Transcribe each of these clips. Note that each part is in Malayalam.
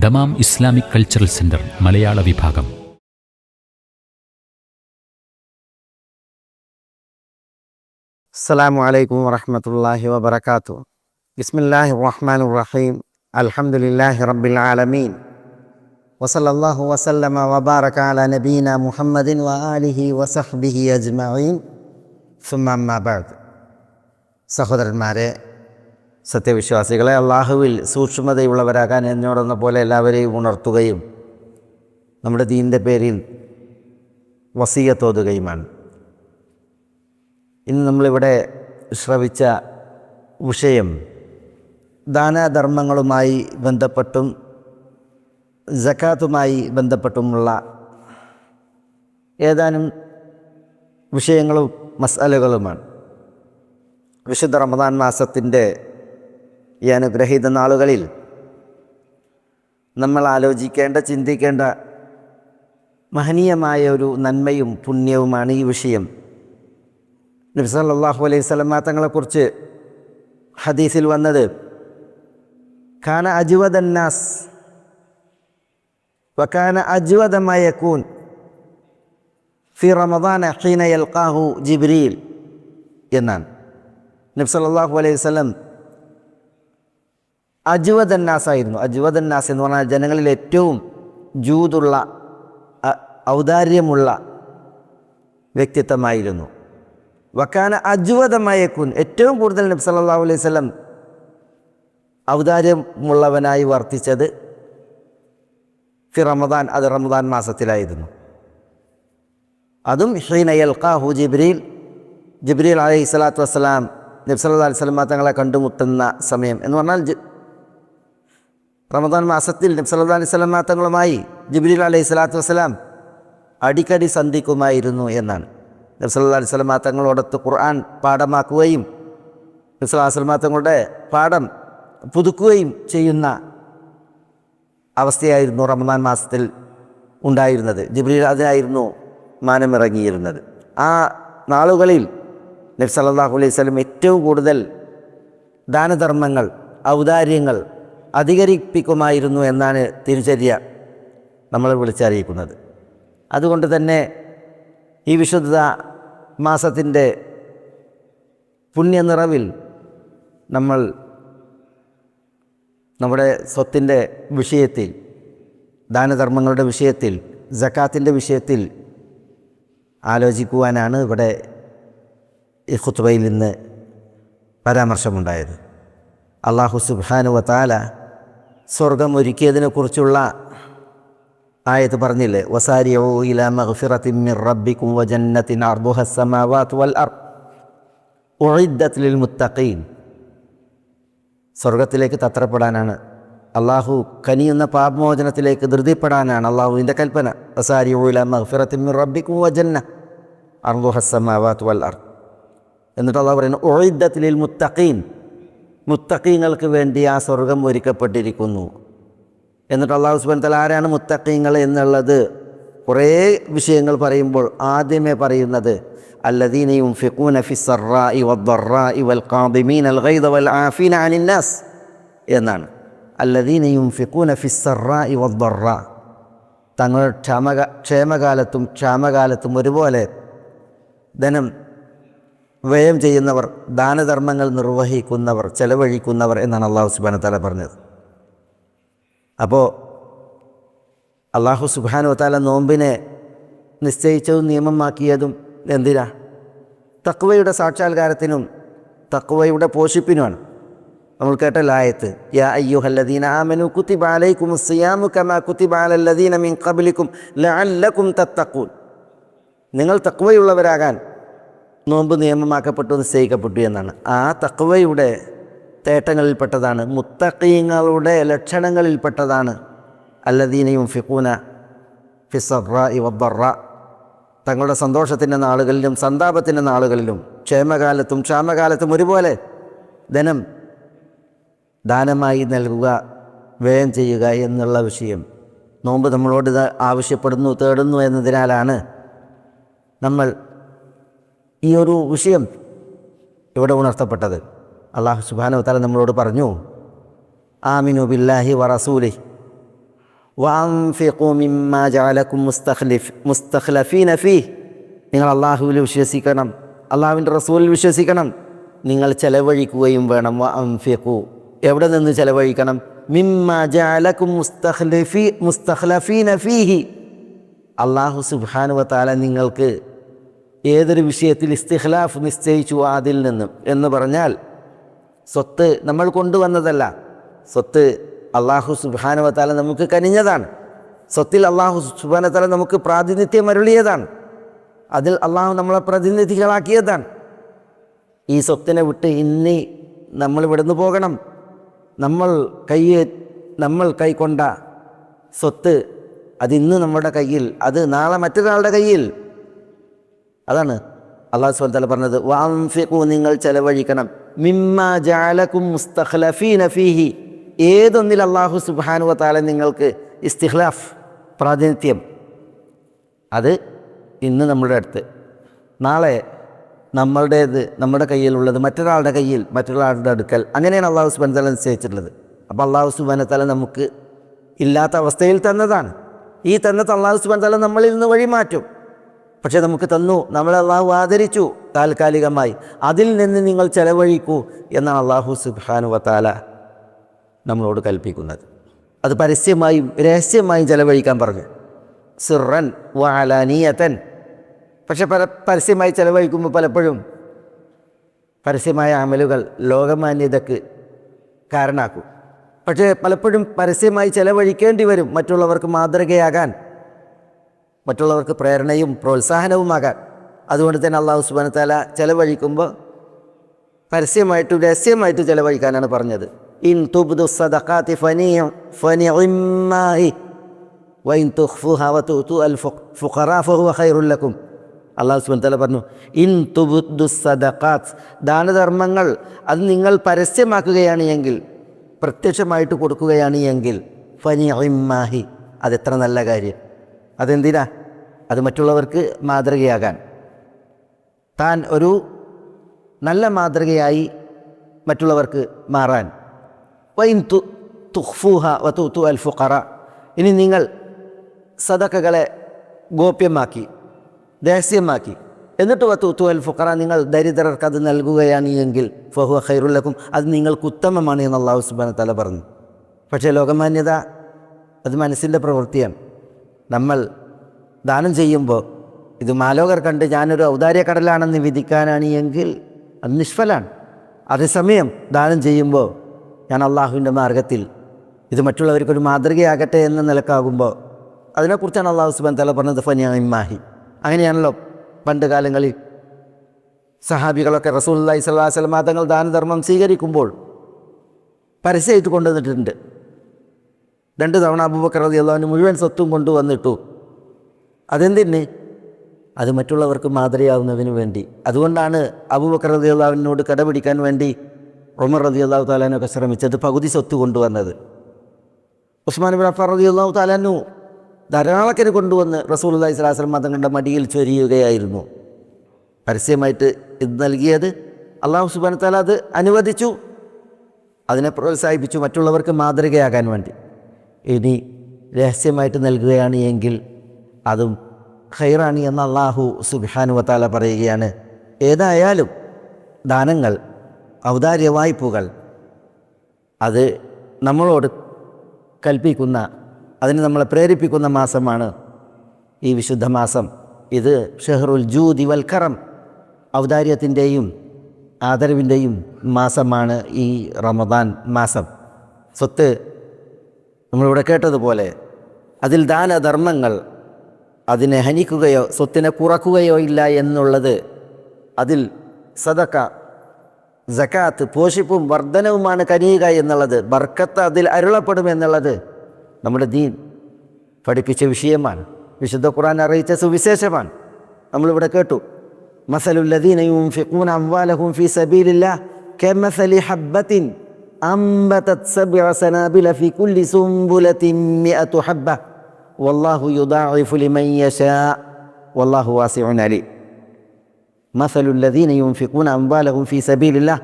ദമാം ഇസ്ലാമിക് കൾച്ചറൽ സെന്റർ മലയാള വിഭാഗം. അസ്സലാമു അലൈക്കും വറഹ്മത്തുള്ളാഹി വബറകാതുഹു. ബിസ്മില്ലാഹിർ റഹ്മാനിർ റഹീം. അൽഹംദുലില്ലാഹി റബ്ബിൽ ആലമീൻ. വസല്ലല്ലാഹു വസല്ലമ വബാറക അലാ നബീന മുഹമ്മദിൻ വആലിഹി വസഹ്ബിഹി അജ്മഈൻ. സുമ്മ അമ്മാ ബഅദ്. സഹോദരന്മാരെ, സത്യവിശ്വാസികളെ, അള്ളാഹുവിൽ സൂക്ഷ്മതയുള്ളവരാകാൻ എന്നോടെന്ന പോലെ എല്ലാവരെയും ഉണർത്തുകയും നമ്മുടെ ദീനിൻ്റെ പേരിൽ വസിയ്യത്തോതുകയുമാണ്. ഇന്ന് നമ്മളിവിടെ ശ്രവിച്ച വിഷയം ദാനധർമ്മങ്ങളുമായി ബന്ധപ്പെട്ടും സക്കാത്തുമായി ബന്ധപ്പെട്ടുമുള്ള ഏതാനും വിഷയങ്ങളും മസ്അലകളുമാണ്. വിശുദ്ധ റമദാൻ മാസത്തിൻ്റെ ഈ അനുഗ്രഹീത നാളുകളിൽ നമ്മൾ ആലോചിക്കേണ്ട, ചിന്തിക്കേണ്ട മഹനീയമായ ഒരു നന്മയും പുണ്യവുമാണ് ഈ വിഷയം. നബി സല്ലല്ലാഹു അലൈഹി വസല്ലം തങ്ങളെക്കുറിച്ച് ഹദീസിൽ വന്നത്, കാന അജ്വദന്നാസ് വകാന അജ്വദ മാ യകൂൻ ഫി റമദാന ഹീന യൽഖാഹു ജിബ്രീൽ എന്നാണ്. നബി സല്ലല്ലാഹു അലൈഹി വസല്ലം അജ്വദന്നാസ് ആയിരുന്നു. അജ്വദന്നാസ് എന്ന് പറഞ്ഞാൽ ജനങ്ങളിൽ ഏറ്റവും ജൂതുള്ള, ഔദാര്യമുള്ള വ്യക്തിത്വമായിരുന്നു. വക്കാന അജ്വദമയക്കുൻ, ഏറ്റവും കൂടുതൽ നബി സല്ലല്ലാഹു അലൈഹി വസല്ലം ഔദാര്യമുള്ളവനായി വർത്തിച്ചത് ഫി റമദാൻ, അത് റമദാൻ മാസത്തിലായിരുന്നു. അതും ഹീന യൽഖാഹു ജിബ്രീൽ, ജിബ്രീൽ അലൈഹി സ്വലാത്തു വസ്സലാം നബി സല്ലല്ലാഹു അലൈഹി വസല്ലം തങ്ങളെ കണ്ടുമുട്ടുന്ന സമയം എന്ന് പറഞ്ഞാൽ റമദാൻ മാസത്തിൽ നബി സല്ലല്ലാഹു അലൈഹി വസല്ലം തങ്ങളുമായി ജിബ്രീൽ അലൈഹി സ്വലാത്തു വസ്സലാം അടിക്കടി സന്ധിക്കുമായിരുന്നു എന്നാണ്. നബി സല്ലല്ലാഹു അലൈഹി വസല്ലം തങ്ങളോടൊത്ത് ഖുർആൻ പാഠമാക്കുകയും നബി സല്ലല്ലാഹു അലൈഹി വസല്ലം തങ്ങളുടെ പാഠം പുതുക്കുകയും ചെയ്യുന്ന അവസ്ഥയായിരുന്നു റമദാൻ മാസത്തിൽ ഉണ്ടായിരുന്നത്. ജിബ്രീൽ അതിനായിരുന്നു മാനമിറങ്ങിയിരുന്നത്. ആ നാളുകളിൽ നബി സല്ലല്ലാഹു അലൈഹി വസല്ലം ഏറ്റവും കൂടുതൽ ദാനധർമ്മങ്ങൾ, ഔദാര്യങ്ങൾ അധികരിപ്പിക്കുമായിരുന്നു എന്നാണ് തിരുചര്യ നമ്മളെ വിളിച്ചറിയിക്കുന്നത്. അതുകൊണ്ട് തന്നെ ഈ വിശുദ്ധ മാസത്തിൻ്റെ പുണ്യനിറവിൽ നമ്മൾ നമ്മുടെ സ്വത്തിൻ്റെ വിഷയത്തിൽ, ദാനധർമ്മങ്ങളുടെ വിഷയത്തിൽ, സക്കാത്തിൻ്റെ വിഷയത്തിൽ ആലോചിക്കുവാനാണ് ഇവിടെ ഈ ഖുത്ബയിൽ നിന്ന് പരാമർശമുണ്ടായത്. അല്ലാഹു സുബ്ഹാനഹു വ തആല സ്വർഗം ഒരുക്കിയതിനെക്കുറിച്ചുള്ള ആയത്ത് പറഞ്ഞില്ലേ, വസാരിഉ ഇലാ മഗ്ഫിറത്തിൻ മിർ റബ്ബിക്കും വജന്നത്തിൻ അർദുഹ അസ്സമാവാതു വൽ അർദ് ഉഇദ്ദത് ലിൽ മുത്തഖീൻ. സ്വർഗത്തിലേക്ക് തത്രപ്പെടാനാണ്, അള്ളാഹു കനിയുന്ന പാപമോചനത്തിലേക്ക് ധൃതിപ്പെടാനാണ് അള്ളാഹുവിൻ്റെ കൽപ്പന. വസാരിഉ ഇലാ മഗ്ഫിറത്തിൻ മിർ റബ്ബിക്കും വജന്ന അർദുഹ അസ്സമാവാതു വൽ അർദ്. എന്നിട്ട് അള്ളാഹു പറയുന്നു ഉഇദ്ദത് ലിൽ മുത്തഖീൻ, മുത്തഖീങ്ങൾക്ക് വേണ്ടി ആ സ്വർഗം ഒരുക്കപ്പെട്ടിരിക്കുന്നു. എന്നിട്ട് അല്ലാഹു സുബ്ഹാനഹു വ തആല ആരാണ് മുത്തഖീങ്ങൾ എന്നുള്ളത് കുറേ വിഷയങ്ങൾ പറയുമ്പോൾ ആദ്യമേ പറയുന്നത് അല്ലദീന യുൻഫിഖൂന ഫിസ്സറാഇ വദ്ദറാഇ വൽഖാദിമീനൽ ഗൈദ വൽആഫീന അനിന്നാസ് എന്നാണ്. അല്ലദീന യുൻഫിഖൂന ഫിസ്സറാഇ വദ്ദറാ, തങ്ങൾ ക്ഷേമകാലത്തും ക്ഷാമകാലത്തും ഒരുപോലെ ധനം വ്യയം ചെയ്യുന്നവർ, ദാനധർമ്മങ്ങൾ നിർവഹിക്കുന്നവർ, ചെലവഴിക്കുന്നവർ എന്നാണ് അല്ലാഹു സുബ്ഹാനഹു വ തആല പറഞ്ഞത്. അപ്പോൾ അല്ലാഹു സുബ്ഹാനഹു വ തആല നോമ്പിനെ നിശ്ചയിച്ചതും നിയമമാക്കിയതും എന്തിനാ? തഖ്വയുടെ സാക്ഷാത്കാരത്തിനും തഖ്വയുടെ പോഷിപ്പിനുമാണ്. നമ്മൾ കേട്ട ആയത്ത്, യാ അയ്യുഹല്ലദീന ആമനു കുതിബ അലൈക്കുമുസ് സിയാമു കമാ കുതിബ അലല്ലദീന മിൻ ഖബ്ലിക്കും ലഅല്ലക്കും തത്തഖൂൻ. നിങ്ങൾ തഖ്വയുള്ളവരാകാൻ നോമ്പ് നിയമമാക്കപ്പെട്ടു, നിശ്ചയിക്കപ്പെട്ടു എന്നാണ്. ആ തഖ്വയുടെ തേട്ടങ്ങളിൽപ്പെട്ടതാണ്, മുത്തഖീങ്ങളുടെ ലക്ഷണങ്ങളിൽപ്പെട്ടതാണ് അല്ലദീന യുൻഫിഖൂന ഫിസ്സറാഇ വദ്ദറാ, തങ്ങളുടെ സന്തോഷത്തിൻ്റെ നാളുകളിലും സന്താപത്തിൻ്റെ നാളുകളിലും ക്ഷേമകാലത്തും ക്ഷാമകാലത്തും ഒരുപോലെ ധനം ദാനമായി നൽകുക, വ്യയം ചെയ്യുക എന്നുള്ള വിഷയം നോമ്പ് നമ്മളോട് ആവശ്യപ്പെടുന്നു, തേടുന്നു എന്നതിനാലാണ് നമ്മൾ ഈ ഒരു വിഷയം ഇവിടെ ഉണർത്തപ്പെട്ടത്. അല്ലാഹു സുബ്ഹാനഹു വ തആല നമ്മളോട് പറഞ്ഞു, ആമിനു ബില്ലാഹി വ റസൂലിഹി, വഅൻഫിഖൂ മിമ്മാ ജഅലകും മുസ്തഖ്ലഫീന ഫീഹ്. നിങ്ങൾ അള്ളാഹുവിൽ വിശ്വസിക്കണം, അള്ളാഹുവിൻ്റെ റസൂലിൽ വിശ്വസിക്കണം, നിങ്ങൾ ചെലവഴിക്കുകയും വേണം. വഅൻഫിഖൂ, എവിടെ നിന്ന് ചെലവഴിക്കണം? മിമ്മാ ജഅലകും മുസ്തഖ്ലഫീന ഫീഹി, അള്ളാഹു സുബ്ഹാനഹു വ തആല നിങ്ങൾക്ക് ഏതൊരു വിഷയത്തിൽ ഇസ്തിഖ്ലാഫ് നിശ്ചയിച്ചു അതിൽ നിന്നും എന്ന് പറഞ്ഞാൽ സ്വത്ത് നമ്മൾ കൊണ്ടുവന്നതല്ല, സ്വത്ത് അള്ളാഹു സുബ്ഹാനഹു വ തആല നമുക്ക് കനിഞ്ഞതാണ്. സ്വത്തിൽ അള്ളാഹു സുബ്ഹാനഹു വ തആല നമുക്ക് പ്രാതിനിധ്യം അരുളിയതാണ്. അതിൽ അള്ളാഹു നമ്മളെ പ്രതിനിധികളാക്കിയതാണ്. ഈ സ്വത്തിനെ വിട്ട് ഇനി നമ്മൾ ഇവിടുന്ന് പോകണം. നമ്മൾ കൈക്കൊണ്ട സ്വത്ത് അതിന്ന് നമ്മുടെ കയ്യിൽ, അത് നാളെ മറ്റൊരാളുടെ കയ്യിൽ. അതാണ് അള്ളാഹു സുബ്ഹാനഹു വ തആല പറഞ്ഞത്, വഅൻഫിഖൂ, നിങ്ങൾ ചെലവഴിക്കണം, മിമ്മാ ജഅലകും മുസ്തഖ്ലഫീന ഫീഹി, ഏതൊന്നിൽ അള്ളാഹു സുബ്ഹാനഹു വ തആല നിങ്ങൾക്ക് ഇസ്തിഖ്ലാഫ്, പ്രാതിനിധ്യം, അത് ഇന്ന് നമ്മുടെ അടുത്ത്, നാളെ നമ്മളുടേത്, നമ്മുടെ കയ്യിലുള്ളത് മറ്റൊരാളുടെ കയ്യിൽ, മറ്റൊരാളുടെ അടുക്കൽ. അങ്ങനെയാണ് അള്ളാഹു സുബ്ഹാനഹു വ തആല നിശ്ചയിച്ചിട്ടുള്ളത്. അപ്പോൾ അള്ളാഹു സുബ്ഹാനഹു വ തആല നമുക്ക് ഇല്ലാത്ത അവസ്ഥയിൽ തന്നതാണ്. ഈ തന്നത് അള്ളാഹു സുബ്ഹാനഹു വ തആല നമ്മളിൽ നിന്ന് വഴിമാറ്റും. പക്ഷേ നമുക്ക് തന്നു, നമ്മളെ അള്ളാഹു ആദരിച്ചു താൽക്കാലികമായി. അതിൽ നിന്ന് നിങ്ങൾ ചെലവഴിക്കൂ എന്നാണ് അള്ളാഹു സുബ്ഹാനഹു വ തആല നമ്മളോട് കൽപ്പിക്കുന്നത്. അത് പരസ്യമായും രഹസ്യമായും ചെലവഴിക്കാൻ പറഞ്ഞു, സിർറൻ വ അലാനിയതൻ. പക്ഷെ പരസ്യമായി ചെലവഴിക്കുമ്പോൾ പലപ്പോഴും പരസ്യമായ അമലുകൾ ലോകമാന്യതയ്ക്ക് കാരണമാക്കും. പക്ഷേ പലപ്പോഴും പരസ്യമായി ചെലവഴിക്കേണ്ടി വരും, മറ്റുള്ളവർക്ക് മാതൃകയാകാൻ, മറ്റുള്ളവർക്ക് പ്രേരണയും പ്രോത്സാഹനവുമാകാൻ. അതുകൊണ്ട് തന്നെ അള്ളാഹു സുബ്ഹാനഹു വ തആല ചെലവഴിക്കുമ്പോൾ പരസ്യമായിട്ടും രഹസ്യമായിട്ട് ചെലവഴിക്കാനാണ് പറഞ്ഞത്. ഇൻ തുബ്ദു സദഖാതി ഫനിഇമ്മാഹി വഇൻ തുഖ്ഫുഹാ വതുതു അൽ ഫുഖറാ ഫഹുവ ഖൈറുൽ ലക്കും. അള്ളാഹു സുബ്ഹാനഹു വ തആല പറഞ്ഞു, ഇൻ തുബ്ദു സദഖാത്ത്, ദാനധർമ്മങ്ങൾ അത് നിങ്ങൾ പരസ്യമാക്കുകയാണ് എങ്കിൽ, പ്രത്യക്ഷമായിട്ട് കൊടുക്കുകയാണ് എങ്കിൽ, ഫനിഇമ്മാഹി, അതെത്ര നല്ല കാര്യം. അതെന്തിനാ? അത് മറ്റുള്ളവർക്ക് മാതൃകയാകാൻ, താൻ ഒരു നല്ല മാതൃകയായി മറ്റുള്ളവർക്ക് മാറാൻ. വഇൻ തുഖ്ഫൂഹ വതുതു അൽ ഫുഖറ, ഇനി നിങ്ങൾ സദഖകളെ ഗോപ്യമാക്കി, രഹസ്യമാക്കി, എന്നിട്ട് വതുതു അൽ ഫുഖറ, നിങ്ങൾ ദരിദ്രർക്ക് അത് നൽകുകയാണ് എങ്കിൽ, ഫഹുവ ഖൈറുൽ ലക്കും, അത് നിങ്ങൾക്ക് ഉത്തമമാണ് എന്ന് അല്ലാഹു സുബ്ഹാനഹു വ തആല പറഞ്ഞു. പക്ഷേ ലോകമാന്യത അത് മനസ്സിൻ്റെ പ്രവൃത്തിയാണ്. നമ്മൾ ദാനം ചെയ്യുമ്പോൾ ഇത് മാലോകർ കണ്ട് ഞാനൊരു ഔദാര്യക്കടലാണെന്ന് വിധിക്കാനാണ് എങ്കിൽ അത് നിഷ്ഫലാണ്. അതേസമയം ദാനം ചെയ്യുമ്പോൾ ഞാൻ അള്ളാഹുവിൻ്റെ മാർഗത്തിൽ ഇത് മറ്റുള്ളവർക്കൊരു മാതൃകയാകട്ടെ എന്ന നിലക്കാകുമ്പോൾ, അതിനെക്കുറിച്ചാണ് അള്ളാഹു സുബ്ഹാനഹു വ തആല പറഞ്ഞത്, ഫനിഇമ്മാഹി. അങ്ങനെയാണല്ലോ പണ്ട് കാലങ്ങളിൽ സഹാബികളൊക്കെ റസൂലുള്ളാഹി സ്വല്ലല്ലാഹു അലൈഹി വസല്ലം തങ്ങൾ ദാനധർമ്മം സ്വീകരിക്കുമ്പോൾ പരസ്യമായിട്ട് കൊണ്ടുവന്നിട്ടുണ്ട്. 2 തവണ അബൂബക്കർ റളിയല്ലാഹു അൻഹു മുഴുവൻ സ്വത്തും കൊണ്ടുവന്നിട്ടു. അതെന്തിന്? അത് മറ്റുള്ളവർക്ക് മാതൃകയാവുന്നതിന് വേണ്ടി. അതുകൊണ്ടാണ് അബൂബക്കർ റളിയല്ലാഹു അൻഹുവിനോട് കടപിടിക്കാൻ വേണ്ടി ഉമർ റളിയല്ലാഹു തആല അൻഹു ശ്രമിച്ചത്, പകുതി സ്വത്ത് കൊണ്ടുവന്നത്. ഉസ്മാൻ ഇബ്നു അഫ്ഫാൻ റളിയല്ലാഹു തആല അൻഹു ധാരാളക്കന് കൊണ്ടുവന്ന് റസൂലുള്ളാഹി സ്വല്ലല്ലാഹു അലൈഹി വസല്ലം തങ്ങളുടെ മടിയിൽ ചൊരിയുകയായിരുന്നു. പരസ്യമായിട്ട് ഇത് നൽകിയത് അല്ലാഹു സുബ്ഹാനഹു വ തആല അത് അനുവദിച്ചു, അതിനെ പ്രോത്സാഹിപ്പിച്ചു മറ്റുള്ളവർക്ക് മാതൃകയാകാൻ വേണ്ടി. ഇനി രഹസ്യമായിട്ട് നൽകുകയാണ് എങ്കിൽ അതും ഖൈറാണ് എന്ന് അല്ലാഹു സുബ്ഹാനഹു വ തആല പറയുകയാണ്. ഏതായാലും ദാനങ്ങൾ, ഔദാര്യ വായ്പകൾ, അത് നമ്മളോട് കൽപ്പിക്കുന്ന, അതിന് നമ്മളെ പ്രേരിപ്പിക്കുന്ന മാസമാണ് ഈ വിശുദ്ധ മാസം. ഇത് ഷഹ്റുൽ ജൂദി വൽ കറം, ഔദാര്യത്തിൻ്റെയും ആദരവിൻ്റെയും മാസമാണ് ഈ റമദാൻ മാസം. സ്വത്ത് നമ്മളിവിടെ കേട്ടതുപോലെ അതിൽ ദാനധർമ്മങ്ങൾ അതിനെ ഹനിക്കുകയോ സ്വത്തിനെ കുറക്കുകയോ ഇല്ല എന്നുള്ളത്, അതിൽ സദഖ, സകാത്ത്, പോഷിപ്പും വർധനവുമാണ് കനിയുക എന്നുള്ളത്, ബർക്കത്ത് അതിൽ അരുളപ്പെടുമെന്നുള്ളത് നമ്മുടെ ദീൻ പഠിപ്പിച്ച വിഷയമാണ്, വിശുദ്ധ ഖുർആൻ അറിയിച്ച സുവിശേഷമാണ്. നമ്മളിവിടെ കേട്ടു, മസലുല്ലദീന യുൻഫിഖൂന അംവാലഹും ഫീ സബീലില്ലാഹ് കമസലി ഹബ്ബത്തിൻ അംബതത് സബ്അ സനാബില ഫീ കുല്ലി സുംബുലത്തിൻ മിഅതു ഹബ്ബ വല്ലാഹു യുദാഇഫു ലിമൻ യശാ വല്ലാഹു വാസിഉൻ അലീം. മസലുല്ലദീന യുൻഫിഖൂന അംവാലഹും ഫീ സബീലില്ലാഹ്,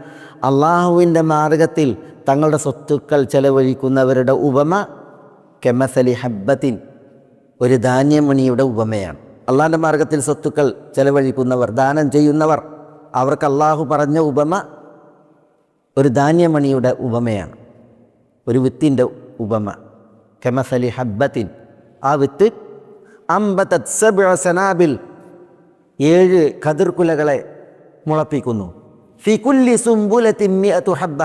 അള്ളാഹുവിൻ്റെ മാർഗത്തിൽ തങ്ങളുടെ സ്വത്തുക്കൾ ചെലവഴിക്കുന്നവരുടെ ഉപമ കെമസലി ഹബ്ബത്തിൻ, ഒരു ധാന്യമണിയുടെ ഉപമയാണ്. അള്ളാഹിൻ്റെ മാർഗത്തിൽ സ്വത്തുക്കൾ ചെലവഴിക്കുന്നവർ, ദാനം ചെയ്യുന്നവർ, അവർക്ക് അള്ളാഹു പറഞ്ഞ ഉപമ ഒരു ധാന്യമണിയുടെ ഉപമയാണ്, ഒരു വിത്തിൻ്റെ ഉപമ. കെമസലി ഹബ്ബത്തിൻ, ആ വിത്ത് അംബതത് സബ്അ സനാബിൽ, 7 കതിർക്കുലകളെ മുളപ്പിക്കുന്നു. ഫി കുല്ലി സുംബുലത്തിൻ മിഅതു ഹബ്ബ,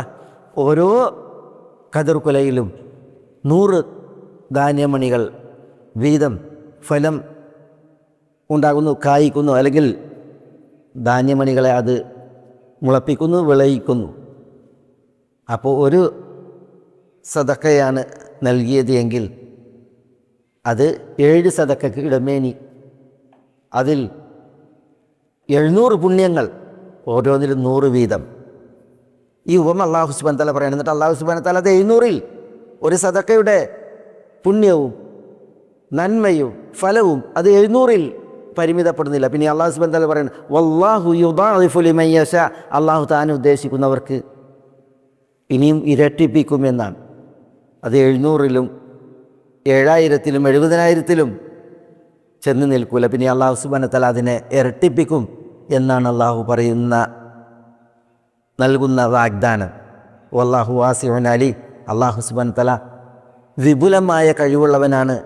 ഓരോ കതിർക്കുലയിലും 100 ധാന്യമണികൾ വീതം ഫലം ഉണ്ടാകുന്നു, കായ്ക്കുന്നു, അല്ലെങ്കിൽ ധാന്യമണികളെ അത് മുളപ്പിക്കുന്നു, വിളയിക്കുന്നു. അപ്പോൾ ഒരു സദക്കയാണ് നൽകിയത് എങ്കിൽ അത് 7 സദക്കയ്ക്ക് ഇടമേനി, അതിൽ 700 പുണ്യങ്ങൾ, ഓരോന്നിലും 100 വീതം. ഈ ഉപമ അല്ലാഹു സുബ്ഹാനഹു വ തആല പറയുന്നത്. എന്നിട്ട് അല്ലാഹു സുബ്ഹാനഹു വ തആല അത് 700-ൽ ഒരു സദക്കയുടെ പുണ്യവും നന്മയും ഫലവും അത് 700-ൽ പരിമിതപ്പെടുന്നില്ല. പിന്നെ അല്ലാഹു സുബ്ഹാനഹു വ തആല പറയുന്നത് വല്ലാഹു യുദാഇഫു ലിമൻ യശാ, അല്ലാഹു താൻ ഉദ്ദേശിക്കുന്നവർക്ക് ഇനിയും ഇരട്ടിപ്പിക്കുമെന്നാണ്. അത് 700-ലും 7000-ലും 70,000-ലും ചെന്ന് നിൽക്കൂല. പിന്നെ അല്ലാഹു സുബ്ഹാനഹു വ തആല അതിനെ ഇരട്ടിപ്പിക്കും എന്നാണ് അല്ലാഹു നൽകുന്ന വാഗ്ദാനം. വല്ലാഹു വാസിഉൻ അലീം, അല്ലാഹു സുബ്ഹാനഹു വ തആല വിപുലമായ കഴിവുള്ളവനാണ്.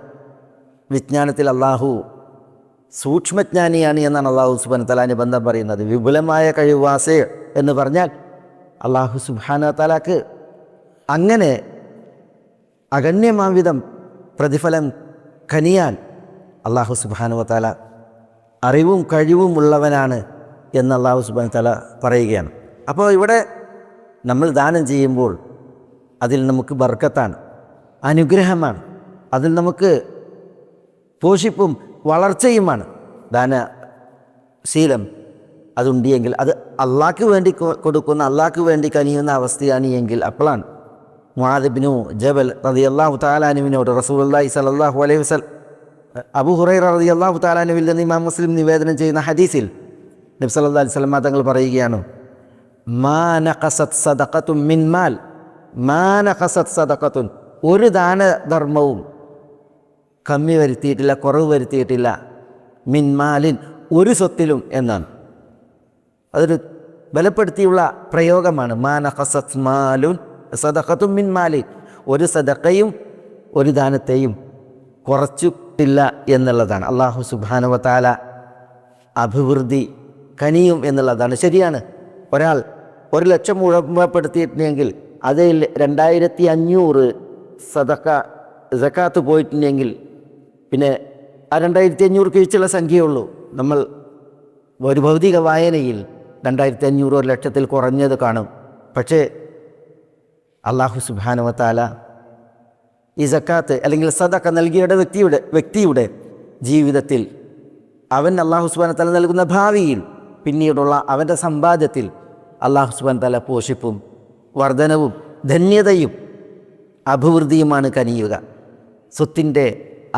വിജ്ഞാനത്തിൽ അല്ലാഹു സൂക്ഷ്മജ്ഞാനിയാണ് എന്നാണ് അല്ലാഹു സുബ്ഹാനഹു വ തആല ബന്ധം പറയുന്നത്. വിപുലമായ കഴിവ്, വാസി എന്ന് പറഞ്ഞാൽ അല്ലാഹു സുബ്ഹാനഹു വ തആലക്ക് അങ്ങനെ അഗണ്യമാംവിധം പ്രതിഫലം കനിയാൻ അല്ലാഹു സുബ്ഹാനഹു വ തആല അറിവും കഴിവും ഉള്ളവനാണ് എന്ന് അല്ലാഹു സുബ്ഹാനഹു വ തആല പറയുകയാണ്. അപ്പോൾ ഇവിടെ നമ്മൾ ദാനം ചെയ്യുമ്പോൾ അതിൽ നമുക്ക് ബർക്കത്താണ്, അനുഗ്രഹമാണ്, അതിൽ നമുക്ക് പോഷിപ്പും വളർച്ചയുമാണ്. ദാനശീലം അതുണ്ടെങ്കിൽ അത് അള്ളാഹ്ക്ക് വേണ്ടി കൊടുക്കുന്ന, അള്ളാഹ്ക്ക് വേണ്ടി കനിയുന്ന അവസ്ഥയാണ് എങ്കിൽ അപ്പോഴാണ് മുആദ് ഇബ്നു ജബൽ റളിയല്ലാഹു തആല അൻഹുവിനോട് റസൂലുള്ളാഹി സ്വല്ലല്ലാഹു അലൈഹി വസല്ലം, അബൂ ഹുറൈറ റളിയല്ലാഹു തആല അൻഹുവിൽ നിന്ന് ഇമാം മുസ്ലിം നിവേദനം ചെയ്യുന്ന ഹദീസിൽ നബി സല്ലല്ലാഹു അലൈഹി വസല്ലം തങ്ങൾ പറയുകയാണ്, മാ നഖസത് സദഖത്തുൻ മിൻ മാൽ, മാ നഖസത് സദഖത്തുൻ, ഒരു ദാനധർമ്മവും കമ്മി വരുത്തിയിട്ടില്ല, കുറവ് വരുത്തിയിട്ടില്ല, മിൻ മാലിൻ, ഒരു സ്വത്തിലും എന്നാണ്. അതൊരു ബലപ്പെടുത്തിയുള്ള പ്രയോഗമാണ്. മാ നഖസത് മാലുൻ സദഖത്തുൻ മിൻ മാലിൻ, ഒരു സദഖയും ഒരു ദാനത്തെയും കുറച്ചിട്ടില്ല എന്നുള്ളതാണ്. അല്ലാഹു സുബ്ഹാനഹു വ തആല അഭിവൃദ്ധി കനിയും എന്നുള്ളതാണ്. ശരിയാണ്, ഒരാൾ 1,00,000 മുഴപ്പെടുത്തിയിട്ടുണ്ടെങ്കിൽ അതിൽ 2,500 സദഖ സക്കാത്ത് പോയിട്ടുണ്ടെങ്കിൽ പിന്നെ ആ 2,500 കഴിച്ചുള്ള സംഖ്യയുള്ളൂ. നമ്മൾ ഒരു ഭൗതിക വായനയിൽ 2,500 1,00,000-ൽ കുറഞ്ഞത് കാണും. പക്ഷേ അല്ലാഹു സുബ്ഹാനഹു വ തആല ഈ സക്കാത്ത് അല്ലെങ്കിൽ സദഖ നൽകിയ വ്യക്തിയുടെ ജീവിതത്തിൽ അവൻ അല്ലാഹു സുബ്ഹാനഹു വ തആല നൽകുന്ന ഭാവിയിൽ പിന്നീടുള്ള അവൻ്റെ സമ്പാദ്യത്തിൽ അല്ലാഹു സുബ്ഹാനഹു വ തആല പോഷിപ്പും വർധനവും ധന്യതയും അഭിവൃദ്ധിയുമാണ് കനിയുക. സ്വത്തിൻ്റെ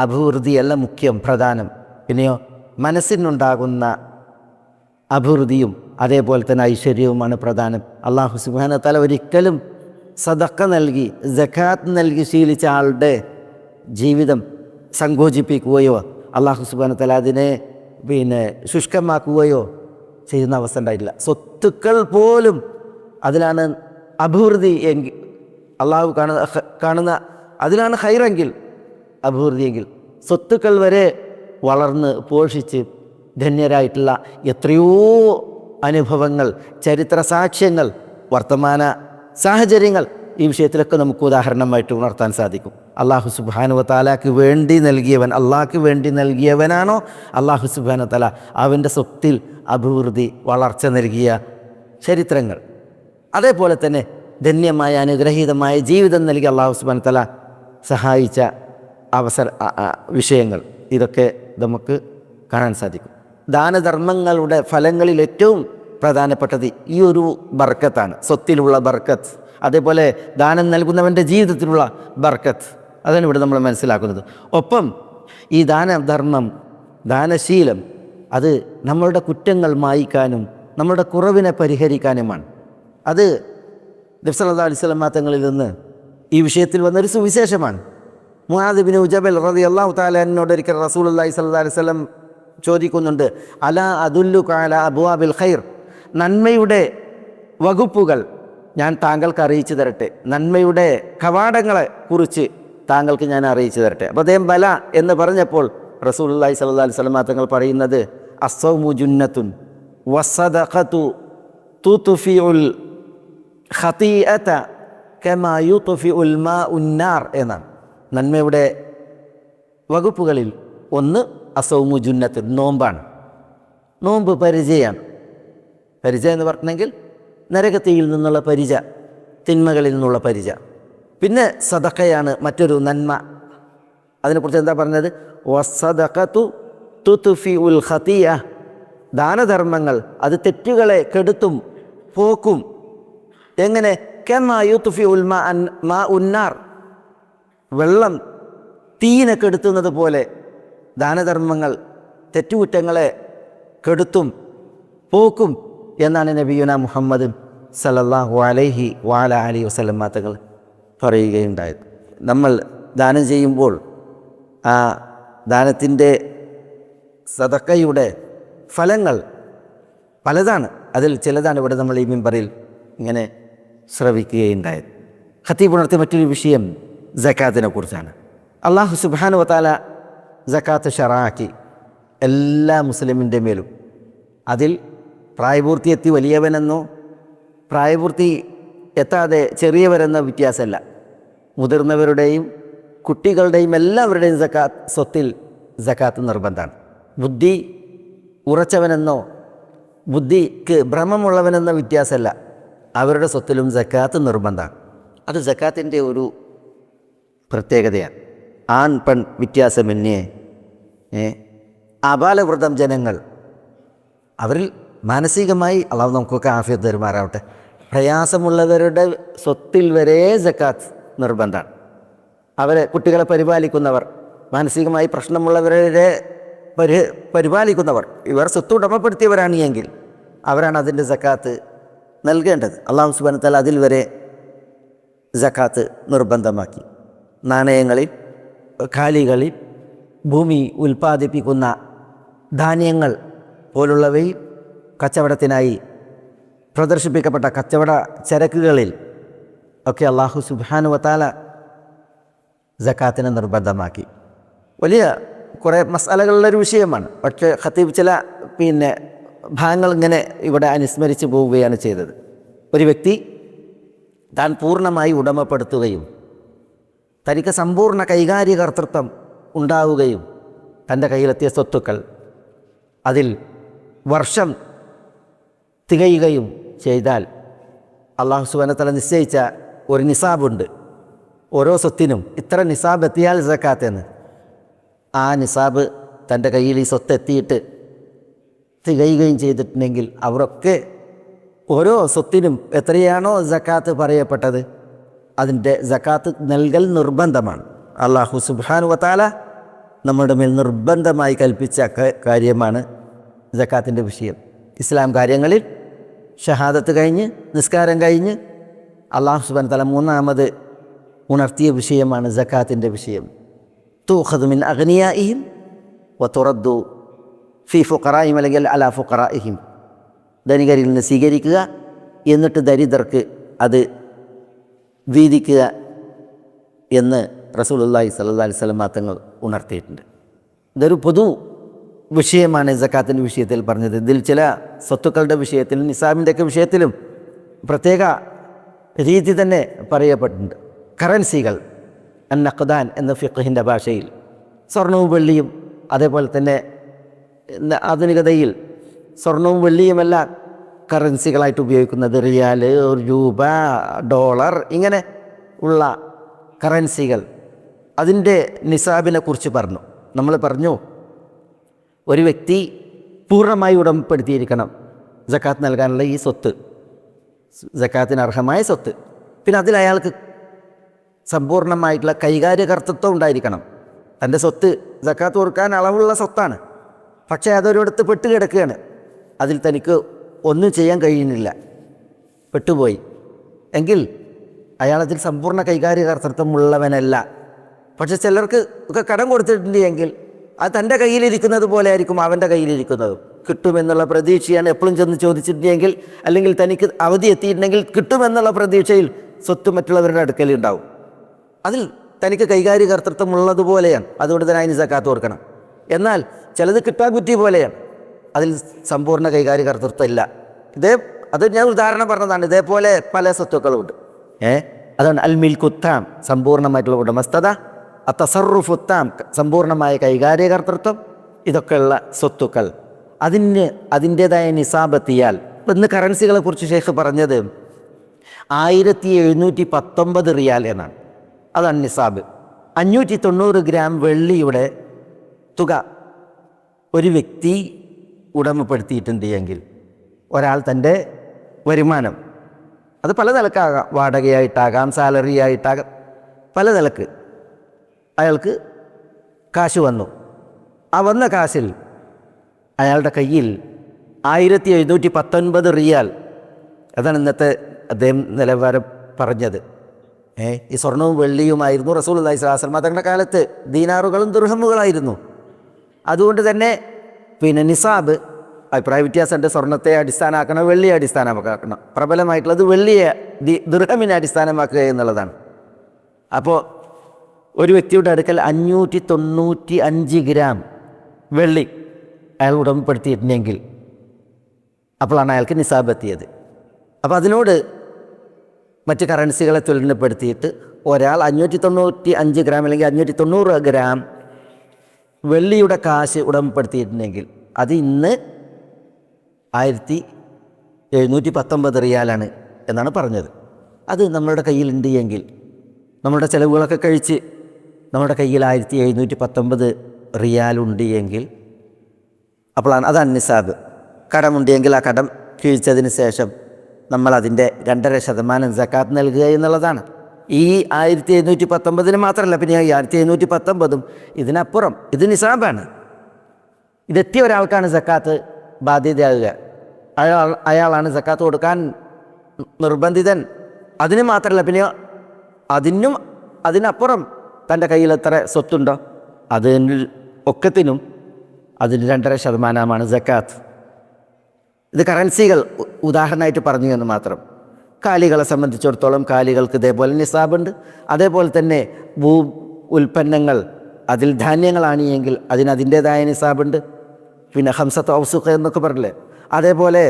അഭിവൃദ്ധിയല്ല മുഖ്യം, പ്രധാനം. പിന്നെയോ മനസ്സിനുണ്ടാകുന്ന അഭിവൃദ്ധിയും അതേപോലെ തന്നെ ഐശ്വര്യവുമാണ് പ്രധാനം. അല്ലാഹു സുബ്ഹാനഹു വ തആല ഒരിക്കലും സദഖ നൽകി സകാത്ത് നൽകി ശീലിച്ച ആളുടെ ജീവിതം സങ്കോചിപ്പിക്കുകയോ അല്ലാഹു സുബ്ഹാനഹു വ തആല അതിനെ ശുഷ്കമാക്കുകയോ ചെയ്യുന്ന അവസ്ഥ ഉണ്ടായിട്ടില്ല. സ്വത്തുക്കൾ പോലും അതിലാണ് അഭിവൃദ്ധി എങ്കിൽ, അള്ളാഹു കാണുന്ന അതിലാണ് ഖൈറെങ്കിൽ, അഭിവൃദ്ധിയെങ്കിൽ, സ്വത്തുക്കൾ വരെ വളർന്ന് പോഷിച്ച് ധന്യരായിട്ടുള്ള എത്രയോ അനുഭവങ്ങൾ, ചരിത്ര സാക്ഷ്യങ്ങൾ, വർത്തമാന സാഹചര്യങ്ങൾ ഈ വിഷയത്തിലൊക്കെ നമുക്ക് ഉദാഹരണമായിട്ട് ഉണർത്താൻ സാധിക്കും. അല്ലാഹു സുബ്ഹാനഹു വ തആലക്ക് വേണ്ടി നൽകിയവൻ, അള്ളാഹ്ക്ക് വേണ്ടി നൽകിയവനാണോ അല്ലാഹു സുബ്ഹാനഹു വ തആല അവൻ്റെ സ്വത്തിൽ അഭിവൃദ്ധി വളർച്ച നൽകിയ ചരിത്രങ്ങൾ, അതേപോലെ തന്നെ ധന്യമായ അനുഗ്രഹീതമായ ജീവിതം നൽകി അല്ലാഹു സുബ്ഹാനഹു വ തആല സഹായിച്ച വിഷയങ്ങൾ, ഇതൊക്കെ നമുക്ക് കാണാൻ സാധിക്കും. ദാനധർമ്മങ്ങളുടെ ഫലങ്ങളിൽ ഏറ്റവും പ്രധാനപ്പെട്ടത് ഈ ഒരു ബർക്കത്താണ്, സ്വത്തിലുള്ള ബർക്കത്ത്. അതേപോലെ ദാനം നൽകുന്നവൻ്റെ ജീവിതത്തിലുള്ള ബർക്കത്ത്, അതാണ് ഇവിടെ നമ്മൾ മനസ്സിലാക്കുന്നത്. ഒപ്പം ഈ ദാനധർമ്മം, ദാനശീലം അത് നമ്മളുടെ കുറ്റങ്ങൾ മായ്ക്കാനും നമ്മളുടെ കുറവിനെ പരിഹരിക്കാനുമാണ്. അത് നബി സല്ലല്ലാഹു അലൈഹി വസല്ലം തങ്ങളിൽ നിന്ന് ഈ വിഷയത്തിൽ വന്നൊരു സുവിശേഷമാണ്. മുആദ് ഇബ്നു ജബൽ റളിയല്ലാഹു തആല അൻഹുവോട് ഒരിക്കൽ റസൂലുള്ളാഹി സ്വല്ലല്ലാഹു അലൈഹി വസല്ലം ചോദിക്കുന്നുണ്ട്, അലാ അദുല്ലുക അലാ അബ്വാബിൽ ഖൈർ, നന്മയുടെ വകുപ്പുകൾ ഞാൻ താങ്കൾക്ക് അറിയിച്ചു തരട്ടെ, നന്മയുടെ കവാടങ്ങളെ കുറിച്ച് താങ്കൾക്ക് ഞാൻ അറിയിച്ചു തരട്ടെ. അപ്പോൾ അദ്ദേഹം ബല എന്ന് പറഞ്ഞപ്പോൾ റസൂലുള്ളാഹി സ്വല്ലല്ലാഹു അലൈഹി വസല്ലം തങ്ങൾ പറയുന്നത്, അസ്സൗമു ജുന്നത്തുൻ വസ്സദഖതു തുത്ഫിഉൽ ഖതീഅത കമാ യുത്ഫിഉൽ മാഉൻ നാർ എന്നാണ്. നന്മയുടെ വകുപ്പുകളിൽ ഒന്ന് അസൗമു ജുന്നത്തുൻ, നോമ്പാണ്. നോമ്പ് പരിചയമാണ്. പരിചയം എന്ന് പറഞ്ഞെങ്കിൽ നരകത്തിയിൽ നിന്നുള്ള പരിച, തിന്മകളിൽ നിന്നുള്ള പരിച. പിന്നെ സദഖയാണ് മറ്റൊരു നന്മ. അതിനെക്കുറിച്ച് എന്താ പറഞ്ഞത്? വസ്സദഖതു തുത്ഫിഉൽ ഖതീഅ, ദാനധർമ്മങ്ങൾ അത് തെറ്റുകളെ കെടുത്തും പോക്കും. എങ്ങനെ? കമാ യുത്ഫിഉൽ മാഉൻ നാർ, വെള്ളം തീയിനെ കെടുത്തുന്നത് പോലെ ദാനധർമ്മങ്ങൾ തെറ്റുകുറ്റങ്ങളെ കെടുത്തും പോക്കും എന്നാണ് നബിയുന മുഹമ്മദ് സല്ലല്ലാഹു അലൈഹി വഅലാ അലിഹി വസല്ലം തങ്ങൾ പറയുകയുണ്ടായത്. നമ്മൾ ദാനം ചെയ്യുമ്പോൾ ആ ദാനത്തിൻ്റെ സദഖയുടെ ഫലങ്ങൾ പലതാണ്. അതിൽ ചിലതാണ് ഇവിടെ നമ്മൾ ഈ മിമ്പറിൽ ഇങ്ങനെ ശ്രവിക്കുകയുണ്ടായത്. ഖതീബ് ഉണർത്തിയ മറ്റൊരു വിഷയം സക്കാത്തിനെ കുറിച്ചാണ്. അല്ലാഹു സുബ്ഹാനഹു വതആല സക്കാത്ത് ശറഅാക്കി എല്ലാ മുസ്ലിമിൻ്റെ മേലും. അതിൽ പ്രായപൂർത്തി എത്തി വലിയവനെന്നോ പ്രായപൂർത്തി എത്താതെ ചെറിയവരെന്നോ വ്യത്യാസമല്ല. മുതിർന്നവരുടെയും കുട്ടികളുടെയും എല്ലാവരുടെയും സ്വത്തിൽ സക്കാത്ത് നിർബന്ധമാണ്. ബുദ്ധി ഉറച്ചവനെന്നോ ബുദ്ധിക്ക് ഭ്രമമുള്ളവനെന്നോ വ്യത്യാസമല്ല, അവരുടെ സ്വത്തിലും സക്കാത്ത് നിർബന്ധമാണ്. അത് സക്കാത്തിൻ്റെ ഒരു പ്രത്യേകതയാണ്. ആൺ പെൺ വ്യത്യാസമന്യേ ആബാലവൃദ്ധം ജനങ്ങൾ, അവരിൽ മാനസികമായി അള്ളാഹു നമുക്കൊക്കെ ആഫിയത്ത് തരുമാറാവട്ടെ, പ്രയാസമുള്ളവരുടെ സ്വത്തിൽ വരെ സക്കാത്ത് നിർബന്ധമാണ്. അവരെ കുട്ടികളെ പരിപാലിക്കുന്നവർ, മാനസികമായി പ്രശ്നമുള്ളവരെ പരിപാലിക്കുന്നവർ, ഇവർ സ്വത്ത് ഉടമപ്പെടുത്തിയവരാണ് എങ്കിൽ അവരാണ് അതിൻ്റെ സക്കാത്ത് നൽകേണ്ടത്. അള്ളാഹു സുബ്ഹാനഹു വ തആല അതിൽ വരെ സക്കാത്ത് നിർബന്ധമാക്കി. നാണയങ്ങളിൽ, കാലികളിൽ, ഭൂമി ഉൽപ്പാദിപ്പിക്കുന്ന ധാന്യങ്ങൾ പോലുള്ളവയിൽ, കച്ചവടത്തിനായി പ്രദർശിപ്പിക്കപ്പെട്ട കച്ചവട ചരക്കുകളിൽ ഒക്കെ അള്ളാഹു സുബ്ഹാനഹു വ തആല സക്കാത്തിനെ നിർബന്ധമാക്കി. വലിയ കുറേ മസാലകളുള്ളൊരു വിഷയമാണ്. പക്ഷേ ഖതീബ് ചില ഭാഗങ്ങൾ ഇങ്ങനെ ഇവിടെ അനുസ്മരിച്ച് പോവുകയാണ് ചെയ്തത്. ഒരു വ്യക്തി താൻ പൂർണ്ണമായി ഉടമപ്പെടുത്തുകയും തനിക്ക് സമ്പൂർണ്ണ കൈകാര്യകർത്തൃത്വം ഉണ്ടാവുകയും തൻ്റെ കയ്യിലെത്തിയ സ്വത്തുക്കൾ അതിൽ വർഷം തികയുകയും ചെയ്താൽ അല്ലാഹു സുബ്ഹാനഹു വ തആല നിശ്ചയിച്ച ഒരു നിസാബുണ്ട്. ഓരോ സ്വത്തിനും ഇത്ര നിസാബ് എത്തിയാൽ സക്കാത്തെന്ന്. ആ നിസാബ് തൻ്റെ കയ്യിൽ ഈ സ്വത്ത് എത്തിയിട്ട് തികയുകയും ചെയ്തിട്ടുണ്ടെങ്കിൽ അവരൊക്കെ ഓരോ സ്വത്തിനും എത്രയാണോ സക്കാത്ത് പറയപ്പെട്ടത് അതിൻ്റെ സക്കാത്ത് നൽകൽ നിർബന്ധമാണ്. അല്ലാഹു സുബ്ഹാനഹു വ തആല നമ്മുടെ മേൽ നിർബന്ധമായി കൽപ്പിച്ച കാര്യമാണ് സക്കാത്തിൻ്റെ വിഷയം. ഇസ്ലാം കാര്യങ്ങളിൽ ഷഹാദത്ത് കഴിഞ്ഞ് നിസ്കാരം കഴിഞ്ഞ് അല്ലാഹു സുബ്ഹാനഹു വ തആല മൂന്നാമത് ഉണർത്തിയ വിഷയമാണ് സക്കാത്തിൻ്റെ വിഷയം. തൂഖദു മിൻ അഗ്നിയാഇഹിം വതുറദ്ദു ഫി ഫുഖറാഇഹിം, അല്ലെങ്കിൽ അലാ ഫുഖറാഇഹിം, ധനികരിൽ നിന്ന് സ്വീകരിക്കുക എന്നിട്ട് ദരിദ്രർക്ക് അത് വീതിക്കുക എന്ന് റസൂലുള്ളാഹി സ്വല്ലല്ലാഹു അലൈഹി വസല്ലം തങ്ങൾ ഉണർത്തിയിട്ടുണ്ട്. ഇതൊരു പൊതു വിഷയമാണ് സക്കാത്തിൻ്റെ വിഷയത്തിൽ പറഞ്ഞത്. ഇതിൽ ചില സ്വത്തുക്കളുടെ വിഷയത്തിലും നിസാബിൻ്റെയൊക്കെ വിഷയത്തിലും പ്രത്യേക രീതി തന്നെ പറയപ്പെട്ടിട്ടുണ്ട്. കറൻസികൾ, അന്നഖ്ദാൻ എന്ന ഫിഖ്ഹിൻ്റെ ഭാഷയിൽ സ്വർണവും വെള്ളിയും, അതേപോലെ തന്നെ ആധുനികതയിൽ സ്വർണവും വെള്ളിയുമല്ല കറൻസികളായിട്ട് ഉപയോഗിക്കുന്നത്. റിയാൽ, രൂപ, ഡോളർ, ഇങ്ങനെ ഉള്ള കറൻസികൾ, അതിൻ്റെ നിസാബിനെ കുറിച്ച് പറഞ്ഞു. നമ്മൾ പറഞ്ഞു ഒരു വ്യക്തി പൂർണ്ണമായി ഉടമപ്പെടുത്തിയിരിക്കണം സക്കാത്ത് നൽകാനുള്ള ഈ സ്വത്ത്, സക്കാത്തിന് അർഹമായ സ്വത്ത്. പിന്നെ അതിൽ അയാൾക്ക് സമ്പൂർണ്ണമായിട്ടുള്ള കൈകാര്യകർത്തൃത്വം ഉണ്ടായിരിക്കണം. തൻ്റെ സ്വത്ത് സക്കാത്ത് കൊടുക്കാൻ അളവുള്ള സ്വത്താണ്, പക്ഷേ അതൊരിടത്ത് പെട്ടുകിടക്കുകയാണ്, അതിൽ തനിക്ക് ഒന്നും ചെയ്യാൻ കഴിയുന്നില്ല, പെട്ടുപോയി എങ്കിൽ അയാളതിൽ സമ്പൂർണ്ണ കൈകാര്യകർത്തൃത്വം ഉള്ളവനല്ല പക്ഷെ ചിലർക്ക് ഒക്കെ കടം കൊടുത്തിട്ടുണ്ട് എങ്കിൽ അത് തൻ്റെ കയ്യിലിരിക്കുന്നത് പോലെ ആയിരിക്കും അവൻ്റെ കയ്യിലിരിക്കുന്നതും. കിട്ടുമെന്നുള്ള പ്രതീക്ഷയാണ് എപ്പോഴും ചെന്ന് ചോദിച്ചിട്ടുണ്ടെങ്കിൽ, അല്ലെങ്കിൽ തനിക്ക് അവധി എത്തിയിട്ടുണ്ടെങ്കിൽ കിട്ടുമെന്നുള്ള പ്രതീക്ഷയിൽ സ്വത്ത് മറ്റുള്ളവരുടെ അടുക്കലുണ്ടാവും. അതിൽ തനിക്ക് കൈകാര്യ കർത്തൃത്വം ഉള്ളതുപോലെയാണ്, അതുകൊണ്ട് തന്നെ അതിന് സക്കാത്ത് കൊടുക്കണം. എന്നാൽ ചിലത് കിട്ടാക്കുറ്റി പോലെയാണ്, അതിൽ സമ്പൂർണ്ണ കൈകാര്യ കർത്തൃത്വം ഇല്ല. അത് ഞാൻ ഉദാഹരണം പറഞ്ഞതാണ്. ഇതേപോലെ പല സ്വത്തുക്കളുമുണ്ട്. അതാണ് അൽ മിൽക്കുത്താം, സമ്പൂർണ്ണമായിട്ടുള്ള ഉടമസ്ഥത, അത്തസറുഫുത്താം, സമ്പൂർണ്ണമായ കൈകാര്യ കർത്തൃത്വം. ഇതൊക്കെയുള്ള സ്വത്തുക്കൾ അതിൻ്റേതായ നിസാബെത്തിയാൽ, ഇന്ന് കറൻസികളെ കുറിച്ച് ഷെയ്ഖ് പറഞ്ഞത് 1719 റിയാൽ എന്നാണ്. അതാണ് നിസാബ്. 590 ഗ്രാം വെള്ളിയുടെ തുക ഒരു വ്യക്തി ഉടമപ്പെടുത്തിയിട്ടുണ്ട് എങ്കിൽ, ഒരാൾ തൻ്റെ വരുമാനം, അത് പല നിലക്കാകാം, വാടകയായിട്ടാകാം, സാലറി ആയിട്ടാകാം, പല നിലക്ക് അയാൾക്ക് കാശ് വന്നു. ആ വന്ന കാശിൽ അയാളുടെ കയ്യിൽ 1719 റിയാൽ, അതാണ് ഇന്നത്തെ അദ്ദേഹം നിലവാരം പറഞ്ഞത്. ഈ സ്വർണവും വെള്ളിയുമായിരുന്നു റസൂലുള്ളാഹി സ്വല്ലല്ലാഹു അലൈഹി വസല്ലം തങ്ങളുടെ കാലത്ത്, ദീനാറുകളും ദിർഹമുകളായിരുന്നു. അതുകൊണ്ട് തന്നെ നിസാബ് അഭിപ്രായ വ്യത്യാസമുണ്ട്. സ്വർണത്തെ അടിസ്ഥാനമാക്കണം, വെള്ളിയെ അടിസ്ഥാനമാക്കണം. പ്രബലമായിട്ടുള്ളത് വെള്ളിയെ ദിർഹമിനെ അടിസ്ഥാനമാക്കുക എന്നുള്ളതാണ്. അപ്പോൾ ഒരു വ്യക്തിയുടെ അടുക്കൽ 595 ഗ്രാം വെള്ളി അയാൾ ഉടമപ്പെടുത്തിയിട്ടുണ്ടെങ്കിൽ അപ്പോഴാണ് അയാൾക്ക് നിസാബ് എത്തിയത്. അപ്പോൾ അതിനോട് മറ്റ് കറൻസികളെ തുലനപ്പെടുത്തിയിട്ട് ഒരാൾ 595 ഗ്രാം അല്ലെങ്കിൽ 590 ഗ്രാം വെള്ളിയുടെ കാശ് ഉടമപ്പെടുത്തിയിട്ടുണ്ടെങ്കിൽ അത് ഇന്ന് 1719 റിയാലാണ് എന്നാണ് പറഞ്ഞത്. അത് നമ്മളുടെ കയ്യിലുണ്ട് എങ്കിൽ, നമ്മുടെ ചിലവുകളൊക്കെ കഴിച്ച് നമ്മുടെ കയ്യിൽ 1719 റിയാലുണ്ട് എങ്കിൽ അപ്പോഴാണ് അതാണ് നിസാബ്. കടമുണ്ടെങ്കിൽ ആ കടം കിഴിച്ചതിന് ശേഷം നമ്മൾ അതിൻ്റെ 2.5% സക്കാത്ത് നൽകുക എന്നുള്ളതാണ്. ഈ 1719 മാത്രമല്ല, പിന്നെ 1719 ഇതിനപ്പുറം, ഇത് നിസാബാണ്. ഇതെത്തിയ ഒരാൾക്കാണ് സക്കാത്ത് ബാധ്യതയാകുക. അയാളാണ് സക്കാത്ത് കൊടുക്കാൻ നിർബന്ധിതൻ. അതിന് മാത്രമല്ല, പിന്നെ അതിനപ്പുറം തൻ്റെ കയ്യിൽ എത്ര സ്വത്തുണ്ടോ അതിന് ഒക്കത്തിനും അതിന് 2.5% സക്കാത്ത്. ഇത് കറൻസികൾ ഉദാഹരണമായിട്ട് പറഞ്ഞു എന്ന് മാത്രം. കാലികളെ സംബന്ധിച്ചിടത്തോളം കാലികൾക്ക് ഇതേപോലെ നിസാബുണ്ട്. അതേപോലെ തന്നെ ഉൽപ്പന്നങ്ങൾ, അതിൽ ധാന്യങ്ങളാണ് എങ്കിൽ അതിൻ്റേതായ നിസാബുണ്ട്. പിന്നെ ഹംസത്ത് ഔസുഖ എന്നൊക്കെ പറഞ്ഞില്ലേ, അതേപോലെ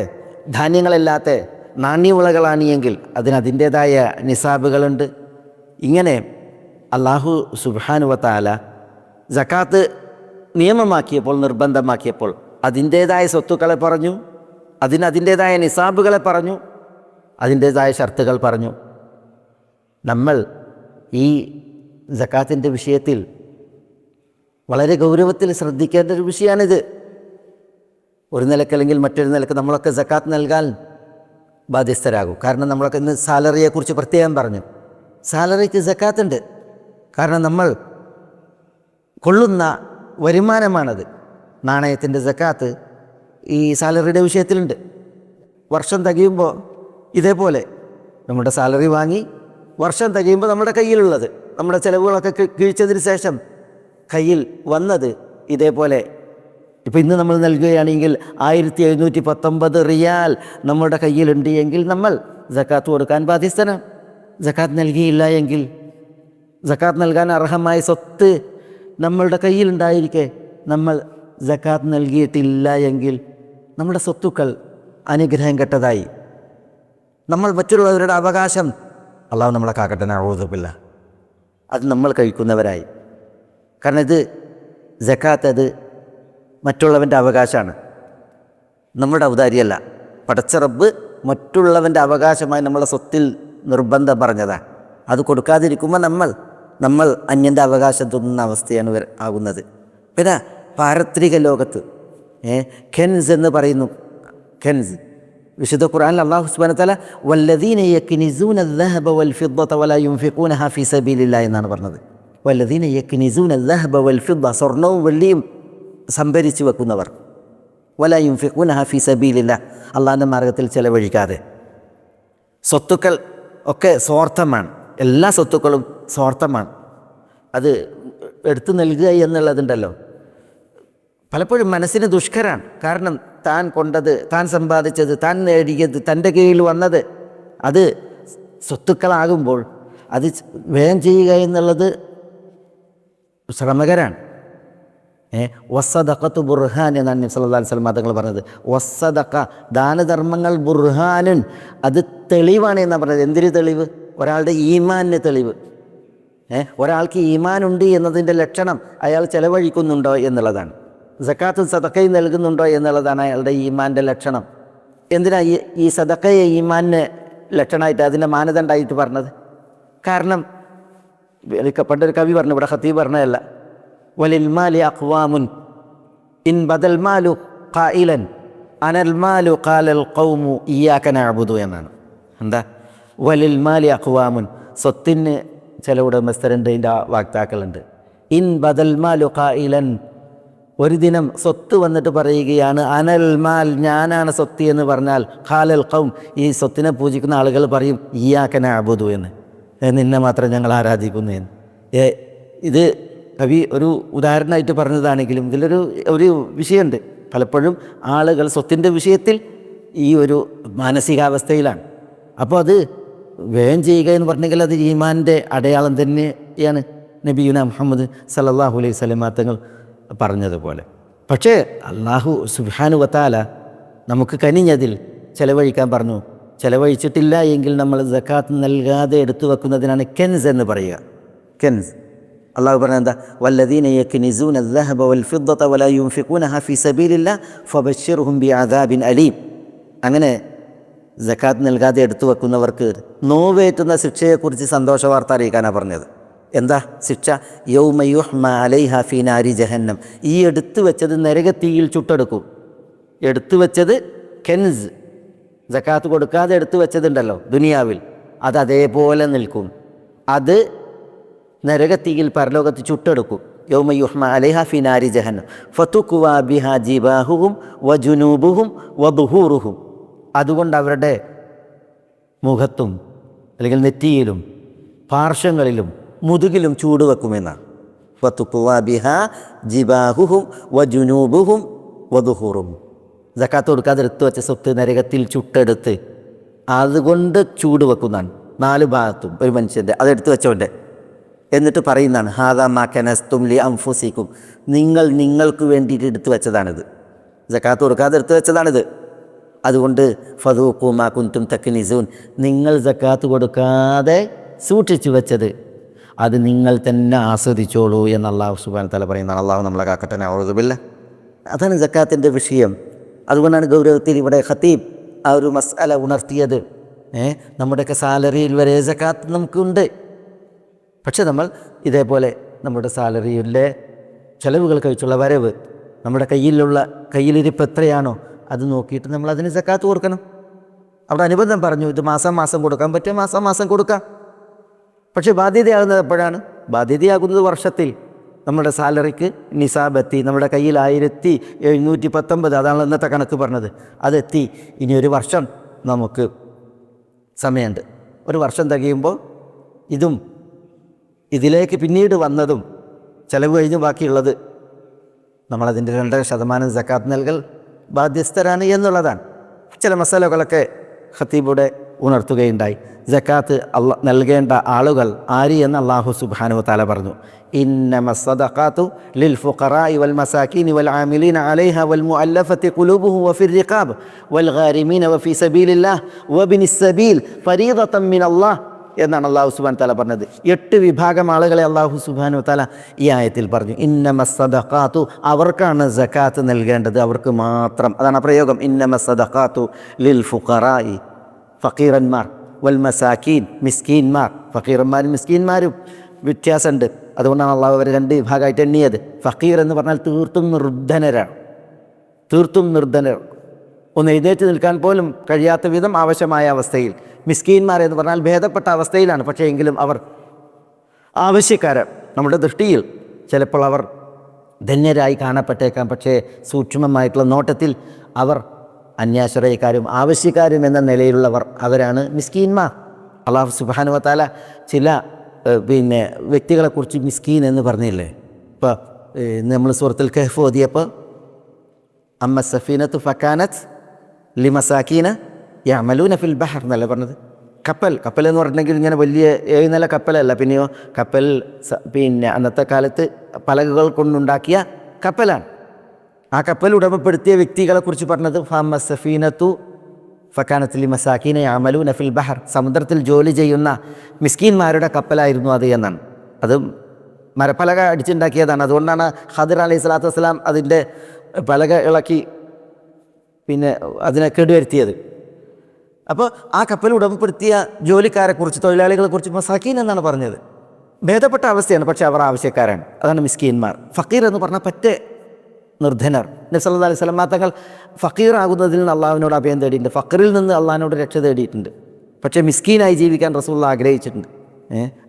ധാന്യങ്ങളല്ലാത്ത നാണ്യവിളകളാണ് എങ്കിൽ അതിൻ്റേതായ നിസാബുകളുണ്ട്. ഇങ്ങനെ അല്ലാഹു സുബ്ഹാനഹു വ തആല സക്കാത്ത് നിയമമാക്കിയപ്പോൾ, നിർബന്ധമാക്കിയപ്പോൾ അതിൻ്റേതായ സ്വത്തുക്കളെ പറഞ്ഞു, അതിൻ്റേതായ നിസാബുകളെ പറഞ്ഞു, അതിൻ്റേതായ ഷർത്തുകൾ പറഞ്ഞു. നമ്മൾ ഈ സക്കാത്തിൻ്റെ വിഷയത്തിൽ വളരെ ഗൗരവത്തിൽ ശ്രദ്ധിക്കേണ്ട ഒരു വിഷയമാണിത്. ഒരു നിലക്കല്ലെങ്കിൽ മറ്റൊരു നിലക്ക് നമ്മളൊക്കെ സക്കാത്ത് നൽകാൻ ബാധ്യസ്ഥരാകും. കാരണം നമ്മളൊക്കെ ഇന്ന് സാലറിയെക്കുറിച്ച് പ്രത്യേകം പറഞ്ഞു. സാലറിക്ക് സക്കാത്തുണ്ട്. കാരണം നമ്മൾ കൊള്ളുന്ന വരുമാനമാണത്. നാണയത്തിൻ്റെ സക്കാത്ത് ഈ സാലറിയുടെ വിഷയത്തിലുണ്ട്. വർഷം തികയുമ്പോൾ ഇതേപോലെ നമ്മുടെ സാലറി വാങ്ങി വർഷം തികയുമ്പോൾ നമ്മുടെ കയ്യിലുള്ളത്, നമ്മുടെ ചിലവുകളൊക്കെ കിഴിച്ചതിന് ശേഷം കയ്യിൽ വന്നത് ഇതേപോലെ ഇപ്പോൾ ഇന്ന് നമ്മൾ നൽകുകയാണെങ്കിൽ 1719 റിയാൽ നമ്മുടെ കയ്യിലുണ്ട് എങ്കിൽ നമ്മൾ സക്കാത്ത് കൊടുക്കാൻ ബാധ്യസ്ഥനാണ്. സക്കാത്ത് നൽകിയില്ല എങ്കിൽ, സക്കാത്ത് നൽകാൻ അർഹമായ സ്വത്ത് നമ്മളുടെ കയ്യിലുണ്ടായിരിക്കെ നമ്മൾ സക്കാത്ത് നൽകിയിട്ടില്ല എങ്കിൽ നമ്മുടെ സ്വത്തുക്കൾ അനുഗ്രഹം കെട്ടതായി, നമ്മൾ മറ്റുള്ളവരുടെ അവകാശം, അള്ളാഹു നമ്മളെ കാക്കട്ടെ, നഊദുബില്ലാ, അത് നമ്മൾ കഴിക്കുന്നവരായി. കാരണം ഇത് സക്കാത്ത്, അത് മറ്റുള്ളവൻ്റെ അവകാശമാണ്, നമ്മുടെ ഔദാര്യമല്ല. പടച്ച റബ്ബ് മറ്റുള്ളവൻ്റെ അവകാശമായി നമ്മളെ സ്വത്തിൽ നിർബന്ധം പറഞ്ഞതാണ്. അത് കൊടുക്കാതിരിക്കുമ്പോൾ നമ്മൾ അന്യൻ്റെ അവകാശം തോന്നുന്ന അവസ്ഥയാണ് ആകുന്നത്. പിന്നെ പാരത്രിക ലോകത്ത് ഖെൻസ് എന്ന് പറയുന്നു. ഖെൻസ് വിശുദ്ധ ഖുർആനിൽ അല്ലാഹു സുബ്ഹാനഹു വ തആല വല്ലദീന യക്നിസൂന അദ്ദഹബ വൽഫിദ്ദത വലാ യുൻഫിഖൂനഹ ഫീ സബീലില്ലാഹി എന്നാണ് പറഞ്ഞത്. വല്ലദീന യക്നിസൂന അദ്ദഹബ വൽഫിദ്ദ, സ്വർണവും വെള്ളിയും സംഭരിച്ചു വെക്കുന്നവർ, വലാ യുൻഫിഖൂനഹ ഫീ സബീലില്ലാഹ്, അള്ളാഹിൻ്റെ മാർഗ്ഗത്തിൽ ചെലവഴിക്കാതെ. സ്വത്തുക്കൾ ഒക്കെ സ്വാർത്ഥമാണ്, എല്ലാ സ്വത്തുക്കളും സ്വാർത്ഥമാണ്. അത് എടുത്തു നൽകുക എന്നുള്ളതുണ്ടല്ലോ, പലപ്പോഴും മനസ്സിന് ദുഷ്കരാണ്. കാരണം താൻ കൊണ്ടത്, താൻ സമ്പാദിച്ചത്, താൻ നേടിയത്, തൻ്റെ കീഴിൽ വന്നത് അത് സ്വത്തുക്കളാകുമ്പോൾ അത് വ്യയം ചെയ്യുക എന്നുള്ളത് ശ്രമകരാണ്. വസ്സദഖത്തു ബുർഹാൻ എന്നാണ് നബി സല്ലല്ലാഹു അലൈഹി വസല്ലം തങ്ങൾ പറഞ്ഞത്. വസ്സദഖ, ദാനധർമ്മങ്ങൾ, ബുർഹാനുൻ, അത് തെളിവാണ് എന്നാണ് പറഞ്ഞത്. എന്തിന് തെളിവ്? ഒരാളുടെ ഈമാനിന് തെളിവ്. ഒരാൾക്ക് ഈമാനുണ്ട് എന്നതിൻ്റെ ലക്ഷണം അയാൾ ചെലവഴിക്കുന്നുണ്ടോ എന്നുള്ളതാണ്. സക്കാത്തും സദഖയും നൽകുന്നുണ്ടോ എന്നുള്ളതാണ് അയാളുടെ ഈമാൻ്റെ ലക്ഷണം. എന്തിനാ ഈ സദഖയെ ഈമാനിന് ലക്ഷണമായിട്ട്, അതിൻ്റെ മാനദണ്ഡമായിട്ട് പറഞ്ഞത്? കാരണം പണ്ടൊരു കവി പറഞ്ഞു, ഇവിടെ ഖത്തീബ് പറഞ്ഞതല്ല, വലിൽ മാലി അഖ്വാമുൻ ഇൻ ബദൽ മാലു ഖായിലൻ അനൽ മാലു ഖാലൽ ഖൗമു ഇയ്യാക നഅ്ബുദു എന്നാണ്. എന്താ? വലിൽ മാലി അഖ്വാമുൻ, സ്വത്തിന് ചില ഉടമസ്ഥരുണ്ട്, ഇതിൻ്റെ വാക്താക്കളുണ്ട്. ഇൻ ബദൽ മാലു ഖായിലൻ, ഒരു ദിനം സ്വത്ത് വന്നിട്ട് പറയുകയാണ്, അനൽ മാൽ, ഞാനാണ് സ്വത്ത് എന്ന് പറഞ്ഞാൽ, ഖാലൽ ഖൗം, ഈ സ്വത്തിനെ പൂജിക്കുന്ന ആളുകൾ പറയും, ഇയ്യാക നഅ്ബുദു എന്ന്, നിന്നെ മാത്രം ഞങ്ങൾ ആരാധിക്കുന്നു എന്ന്. ഇത് കവി ഒരു ഉദാഹരണമായിട്ട് പറഞ്ഞതാണെങ്കിലും ഇതിലൊരു വിഷയമുണ്ട്. പലപ്പോഴും ആളുകൾ സ്വത്തിൻ്റെ വിഷയത്തിൽ ഈ ഒരു മാനസികാവസ്ഥയിലാണ്. അപ്പോൾ അത് വ്യയം ചെയ്യുക എന്ന് പറഞ്ഞെങ്കിൽ അത് ഈമാൻ്റെ അടയാളം തന്നെയാണ് നബിയുന മുഹമ്മദ് സല്ലല്ലാഹു അലൈഹി വസല്ലം തങ്ങൾ പറഞ്ഞതുപോലെ. പക്ഷേ അല്ലാഹു സുബ്ഹാനഹു വ തആല നമുക്ക് കനിഞ്ഞതിൽ ചെലവഴിക്കാൻ പറഞ്ഞു. ചെലവഴിച്ചിട്ടില്ല എങ്കിൽ നമ്മൾ സക്കാത്ത് നൽകാതെ എടുത്തു വെക്കുന്നതിനാണ് കെൻസ് എന്ന് പറയുക. കെൻസ്, അള്ളാഹു പറഞ്ഞ എന്താ? വല്ലദീന യക്നിസൂന അസ്സഹബ വൽഫിദ്ദത വലാ യുൻഫിഖൂനഹ ഫീ സബീലില്ലാഹ് ഫബശ്ശിർഹും ബിഅദാബിൻ അലീം. അങ്ങനെ സക്കാത്ത് നൽകാതെ എടുത്തു വെക്കുന്നവർക്ക് നോവേറ്റുന്ന ശിക്ഷയെക്കുറിച്ച് സന്തോഷ വാർത്ത അറിയിക്കാനാണ് പറഞ്ഞത്. എന്താ ശിക്ഷ? യൗമ യുഹ്മ അലൈഹ ഫീ നാരി ജഹന്നം. ഈ എടുത്തു വെച്ചത് നരകത്തീയിൽ ചുട്ടെടുക്കും. എടുത്തു വെച്ചത് കെൻസ്, സക്കാത്ത് കൊടുക്കാതെ എടുത്തു വെച്ചതുണ്ടല്ലോ ദുനിയാവിൽ, അത് അതേപോലെ നിൽക്കും. അത് നരകത്തീയിൽ പരലോകത്ത് ചുട്ടെടുക്കും. യൗമ യുഹ്മ അലൈഹ ഫീ നാരി ജഹന്നം ഫതുക്വാ ബിഹാ ജിബാഹുഹും വജുനൂബുഹും വദുഹൂറുഹും. അതുകൊണ്ട് അവരുടെ മുഖത്തും അല്ലെങ്കിൽ നെറ്റിയിലും പാർശ്വങ്ങളിലും മുതുകിലും ചൂട് വെക്കുമെന്നാണ്. ഫതുക്വാ ബിഹാ ജിബാഹുഹും വജുനൂബുഹും വദുഹൂറുഹും. സക്കാത്ത് കൊടുക്കാതെ എടുത്തു വെച്ച സ്വത്ത് നരകത്തിൽ ചുട്ടെടുത്ത് അതുകൊണ്ട് ചൂട് വെക്കുന്നതാണ് 4 ഭാഗത്തും ഒരു മനുഷ്യൻ്റെ, അതെടുത്ത് വെച്ചവൻ്റെ. എന്നിട്ട് പറയുന്നതാണ്, ഹാദാ മാ കനസ്തും ലി അൻഫുസിക്കും, നിങ്ങൾക്ക് വേണ്ടിയിട്ട് എടുത്തു വെച്ചതാണിത്, സക്കാത്ത് കൊടുക്കാതെ എടുത്തു വെച്ചതാണിത്. അതുകൊണ്ട് ഫദൂഖൂ മാ കുൻതും തക്നിസൂൻ, നിങ്ങൾ സക്കാത്ത് കൊടുക്കാതെ സൂക്ഷിച്ചു വെച്ചത് അത് നിങ്ങൾ തന്നെ ആസ്വദിച്ചോളൂ എന്ന് അല്ലാഹു സുബ്ഹാനഹു വ തആല പറയുന്നതാണ്. അല്ലാഹു നമ്മളെ കാക്കട്ടെ, നഊദു ബില്ലാഹ്. അതാണ് സക്കാത്തിൻ്റെ വിഷയം. അതുകൊണ്ടാണ് ഗൗരവത്തിൽ ഇവിടെ ഖത്തീബ് ആ ഒരു മസ്അല ഉണർത്തിയത്. നമ്മുടെയൊക്കെ സാലറിയിൽ വരെ സക്കാത്ത് നമുക്കുണ്ട്. പക്ഷെ നമ്മൾ ഇതേപോലെ നമ്മുടെ സാലറിയിലെ ചെലവുകൾ കഴിച്ചുള്ള വരവ്, നമ്മുടെ കയ്യിലിരിപ്പ് എത്രയാണോ അത് നോക്കിയിട്ട് നമ്മൾ അതിന് സക്കാത്ത് കൊടുക്കണം. അവിടെ അനുബന്ധം പറഞ്ഞു, ഇത് മാസം മാസം കൊടുക്കാൻ പറ്റുക, മാസം മാസം കൊടുക്കാം. പക്ഷെ ബാധ്യതയാകുന്നത് എപ്പോഴാണ്? ബാധ്യതയാകുന്നത് വർഷത്തിൽ നമ്മുടെ സാലറിക്ക് നിസാബെത്തി, നമ്മുടെ കയ്യിൽ 1719, അതാണ് ഇന്നത്തെ കണക്ക് പറഞ്ഞത്, അതെത്തി. ഇനി ഒരു വർഷം നമുക്ക് സമയമുണ്ട്. ഒരു വർഷം തികയുമ്പോൾ ഇതിലേക്ക് പിന്നീട് വന്നതും ചിലവ് കഴിഞ്ഞ് ബാക്കിയുള്ളത് നമ്മളതിൻ്റെ 2% സക്കാത്ത് നൽകൽ ബാധ്യസ്ഥരാണ് എന്നുള്ളതാണ്. ചില മസാലകളൊക്കെ ഖത്തീബുടെ ഉണർത്തുകയുണ്ടായി. സക്കാത്ത് നൽകേണ്ട ആളുകൾ ആര് എന്ന് അല്ലാഹു സുബ്ഹാനഹു വ തആല പറഞ്ഞു. ഇന്നമ സദഖാത്തു ലിൽ ഫുഖറാഇ വൽ മസാകീനി വൽ ആമിലീന അലൈഹാ വൽ മുഅല്ലഫത്തി ഖുലൂബുഹും വഫിർ റിഖാബ് വൽ ഗാരിമീന വഫീ സബീലില്ലാഹ് വബിനിസ് സബീൽ ഫരീദതൻ മിനല്ലാഹ് എന്നാണ് അല്ലാഹു സുബ്ഹാനഹു വ തആല പറഞ്ഞത്. 8 വിഭാഗം ആളുകളെ അല്ലാഹു സുബ്ഹാനഹു വ തആല ഈ ആയത്തിൽ പറഞ്ഞു. ഇന്നമ സദഖാത്തു, അവർക്കാണ് സക്കാത്ത് നൽകേണ്ടത്, അവർക്ക് മാത്രം. അതാണ് പ്രയോഗം. ഇന്നമ സദഖാത്തു ലിൽ ഫുഖറാഇ, ഫക്കീറന്മാർ, വൽ മസാക്കീൻ, മിസ്കീന്മാർ. ഫക്കീറന്മാരും മിസ്കീന്മാരും വ്യത്യാസമുണ്ട്. അതുകൊണ്ടാണ് അള്ളാഹു അവരെ 2 വിഭാഗമായിട്ട് എണ്ണിയത്. ഫക്കീർ എന്ന് പറഞ്ഞാൽ തീർത്തും നിർധനരാണ്, തീർത്തും നിർധനർ, ഒന്ന് എഴുന്നേറ്റ് നിൽക്കാൻ പോലും കഴിയാത്ത വിധം ആവശ്യമായ അവസ്ഥയിൽ. മിസ്കീന്മാർ എന്ന് പറഞ്ഞാൽ ഭേദപ്പെട്ട അവസ്ഥയിലാണ്, പക്ഷേ എങ്കിലും അവർ ആവശ്യക്കാരാണ്. നമ്മുടെ ദൃഷ്ടിയിൽ ചിലപ്പോൾ അവർ ധന്യരായി കാണപ്പെട്ടേക്കാം, പക്ഷേ സൂക്ഷ്മമായിട്ടുള്ള നോട്ടത്തിൽ അവർ അന്യാശ്രയക്കാരും ആവശ്യക്കാരും എന്ന നിലയിലുള്ളവർ, അവരാണ് മിസ്കീന്മാർ. അല്ലാഹു സുബ്ഹാനഹു വ തആല ചില വ്യക്തികളെക്കുറിച്ച് മിസ്കീൻ എന്ന് പറഞ്ഞില്ലേ? ഇപ്പോൾ നമ്മൾ സൂറത്തുൽ കഹ്ഫ് ഓതിയപ്പോൾ അമ്മ സഫീനത്തു ഫക്കാനത്ത് ലിമസാക്കീന യഅമലൂന ഫിൽ ബഹർ എന്നല്ല പറഞ്ഞത്. കപ്പൽ എന്ന് പറഞ്ഞിട്ടുണ്ടെങ്കിൽ ഇങ്ങനെ വലിയ 7 നില കപ്പലല്ല, പിന്നെയോ കപ്പൽ പിന്നെ അന്നത്തെ കാലത്ത് പലകകൾ കൊണ്ടുണ്ടാക്കിയ കപ്പലാണ്. ആ കപ്പൽ ഉടമപ്പെടുത്തിയ വ്യക്തികളെ കുറിച്ച് പറഞ്ഞത് ഫഅമ്മ സഫീനത്തു ഫക്കാനത്ത് ലിമസാക്കീന യഅമലൂന ഫിൽ ബഹർ, സമുദ്രത്തിൽ ജോലി ചെയ്യുന്ന മിസ്കീന്മാരുടെ കപ്പലായിരുന്നു അത് എന്നാണ്. അത് മരപ്പലക അടിച്ചുണ്ടാക്കിയതാണ്. അതുകൊണ്ടാണ് ഖദിർ അലൈഹി സ്വലാത്തു വസ്സലാം അതിൻ്റെ പലക ഇളക്കി പിന്നെ അതിനെ കേടുവരുത്തിയത്. അപ്പോൾ ആ കപ്പൽ ഉടമപ്പെടുത്തിയ ജോലിക്കാരെക്കുറിച്ച്, തൊഴിലാളികളെക്കുറിച്ച് മസാക്കീൻ എന്നാണ് പറഞ്ഞത്. ഭേദപ്പെട്ട അവസ്ഥയാണ്, പക്ഷേ അവർ ആവശ്യക്കാരാണ്. അതാണ് മിസ്കീന്മാർ. ഫക്കീർ എന്ന് പറഞ്ഞാൽ പറ്റേ നിർധനർ. നബി സല്ലല്ലാഹു അലൈഹി വസല്ലം തങ്ങൾ ഫക്കീറാകുന്നതിൽ നിന്ന് അള്ളാഹുവിനോട് അഭയം തേടിയിട്ടുണ്ട്, ഫക്കറിൽ നിന്ന് അള്ളാഹിനോട് രക്ഷ തേടിയിട്ടുണ്ട്. പക്ഷേ മിസ്കീനായി ജീവിക്കാൻ റസൂലുള്ളാഹി ആഗ്രഹിച്ചിട്ടുണ്ട്.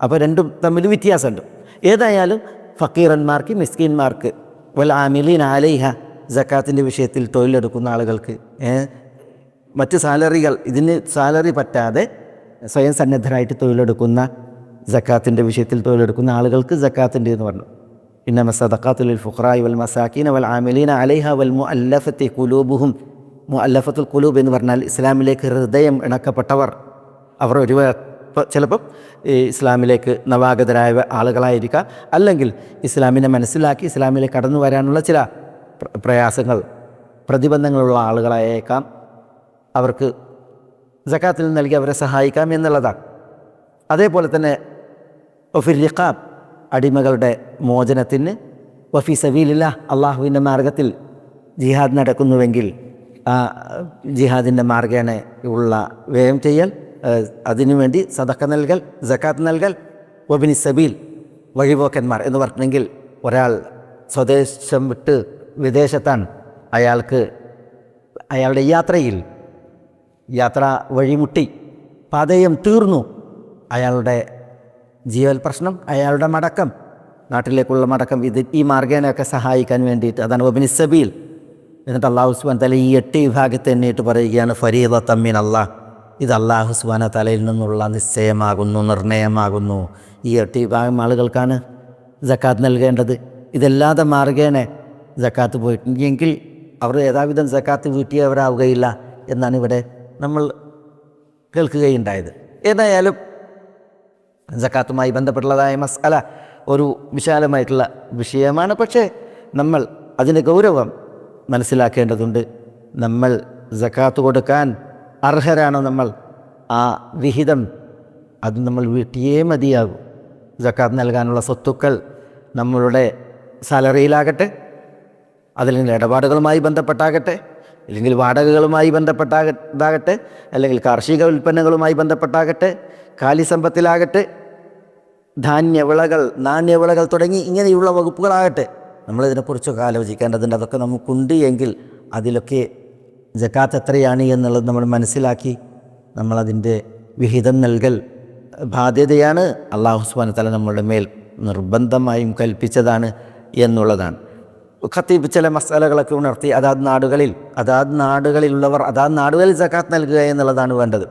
അപ്പോൾ രണ്ടും തമ്മിൽ വ്യത്യാസമുണ്ട്. ഏതായാലും ഫക്കീറന്മാർക്ക്, മിസ്കീന്മാർക്ക്, വൽ ആമിലീന അലൈഹ, സക്കാത്തിൻ്റെ വിഷയത്തിൽ തൊഴിലെടുക്കുന്ന ആളുകൾക്ക്, മറ്റ് സാലറികൾ, ഇതിന് സാലറി പറ്റാതെ സ്വയം സന്നദ്ധരായിട്ട് തൊഴിലെടുക്കുന്ന, സക്കാത്തിൻ്റെ വിഷയത്തിൽ തൊഴിലെടുക്കുന്ന ആളുകൾക്ക് സക്കാത്തിൻ്റെ എന്ന് പറഞ്ഞു. ഇന്നമ സദഖാത്തു ലിൽ ഫുഖറാഇ വൽ മസാകീന വൽ ആമിലീന അലൈഹ വൽ മുഅല്ലഫത്തി ഖുലൂബുഹും. മുഅല്ലഫത്തുൽ ഖുലൂബ് എന്ന് പറഞ്ഞാൽ ഇസ്ലാമിലേക്ക് ഹൃദയം ഇണക്കപ്പെട്ടവർ. അവർ ചിലപ്പം ഇസ്ലാമിലേക്ക് നവാഗതരായ ആളുകളായിരിക്കാം, അല്ലെങ്കിൽ ഇസ്ലാമിനെ മനസ്സിലാക്കി ഇസ്ലാമിലേക്ക് കടന്നു വരാനുള്ള ചില പ്രയാസങ്ങൾ, പ്രതിബന്ധങ്ങളുള്ള ആളുകളായേക്കാം. അവർക്ക് സക്കാത്തിൽ നൽകി അവരെ സഹായിക്കാം എന്നുള്ളതാണ്. അതേപോലെ തന്നെ വഫിർ റിഖാബ്, അടിമകളുടെ മോചനത്തിന്, വഫി സബീലില്ലാഹ്, അള്ളാഹുവിൻ്റെ മാർഗത്തിൽ ജിഹാദ് നടക്കുന്നുവെങ്കിൽ ആ ജിഹാദിൻ്റെ മാർഗേന ഉള്ള വ്യയം ചെയ്യൽ, അതിനുവേണ്ടി സദക്ക നൽകൽ, സക്കാത്ത് നൽകൽ. വബിനി സബീൽ, വഴിപോക്കന്മാർ എന്ന് പറഞ്ഞെങ്കിൽ ഒരാൾ സ്വദേശം വിട്ട് വിദേശത്താണ്, അയാളുടെ യാത്ര വഴിമുട്ടി, പാതയം തീർന്നു, അയാളുടെ ജീവൽ പ്രശ്നം, അയാളുടെ മടക്കം, നാട്ടിലേക്കുള്ള മടക്കം, ഈ മാർഗേനയൊക്കെ സഹായിക്കാൻ വേണ്ടിയിട്ട്, അതാണ് വബിനി സബീൽ. എന്നിട്ട് അല്ലാഹു സുബ്ഹാനഹു തആല ഈ 8 വിഭാഗത്തെ എണ്ണിയിട്ട് പറയുകയാണ് ഫരീദത്തൻ മിൻ അല്ലാഹ്, ഇത് അല്ലാഹു സുബ്ഹാനഹു തആലയിൽ നിന്നുള്ള നിശ്ചയമാകുന്നു, നിർണയമാകുന്നു. ഈ 8 വിഭാഗം ആളുകൾക്കാണ് സക്കാത്ത് നൽകേണ്ടത്. ഇതല്ലാതെ മാർഗേന സക്കാത്ത് പോയിട്ടുണ്ടെങ്കിൽ അവർ യഥാവിധം സക്കാത്ത് വീട്ടിയവരാവുകയില്ല എന്നാണ് ഇവിടെ നമ്മൾ കേൾക്കുകയുണ്ടായത്. ഏതായാലും സക്കാത്തുമായി ബന്ധപ്പെട്ടുള്ളതായ മസ്അല ഒരു വിശാലമായിട്ടുള്ള വിഷയമാണ്. പക്ഷേ നമ്മൾ അതിൻ്റെ ഗൗരവം മനസ്സിലാക്കേണ്ടതുണ്ട്. നമ്മൾ സക്കാത്ത് കൊടുക്കാൻ അർഹരാണോ നമ്മൾ? ആ വിഹിതം അത് നമ്മൾ വീട്ടിയേ മതിയാകും. സക്കാത്ത് നൽകാനുള്ള സ്വത്തുക്കൾ നമ്മളുടെ സാലറിയിലാകട്ടെ, അതല്ലെങ്കിൽ ഇടപാടുകളുമായി ബന്ധപ്പെട്ടാകട്ടെ, അല്ലെങ്കിൽ വാടകകളുമായി ബന്ധപ്പെട്ടാകട്ടെ, അല്ലെങ്കിൽ കാർഷിക ഉൽപ്പന്നങ്ങളുമായി ബന്ധപ്പെട്ടാകട്ടെ, കാലിസമ്പത്തിലാകട്ടെ, ധാന്യവിളകൾ, നാണ്യവിളകൾ തുടങ്ങി ഇങ്ങനെയുള്ള വകുപ്പുകളാകട്ടെ, നമ്മളിതിനെക്കുറിച്ചൊക്കെ ആലോചിക്കേണ്ടതുണ്ട്. അതൊക്കെ നമുക്കുണ്ട് എങ്കിൽ അതിലൊക്കെ സക്കാത്ത് എത്രയാണ് എന്നുള്ളത് നമ്മൾ മനസ്സിലാക്കി നമ്മളതിൻ്റെ വിഹിതം നൽകൽ ബാധ്യതയാണ്. അല്ലാഹു സുബ്ഹാനഹു വ തആല നമ്മളുടെ മേൽ നിർബന്ധമായും കൽപ്പിച്ചതാണ് എന്നുള്ളതാണ്. ഖത്തീബ് ചില മസാലകളൊക്കെ ഉണർത്തി അതാത് നാടുകളിലുള്ളവർ അതാത് നാടുകളിൽ സക്കാത്ത് നൽകുക എന്നുള്ളതാണ് വേണ്ടത്.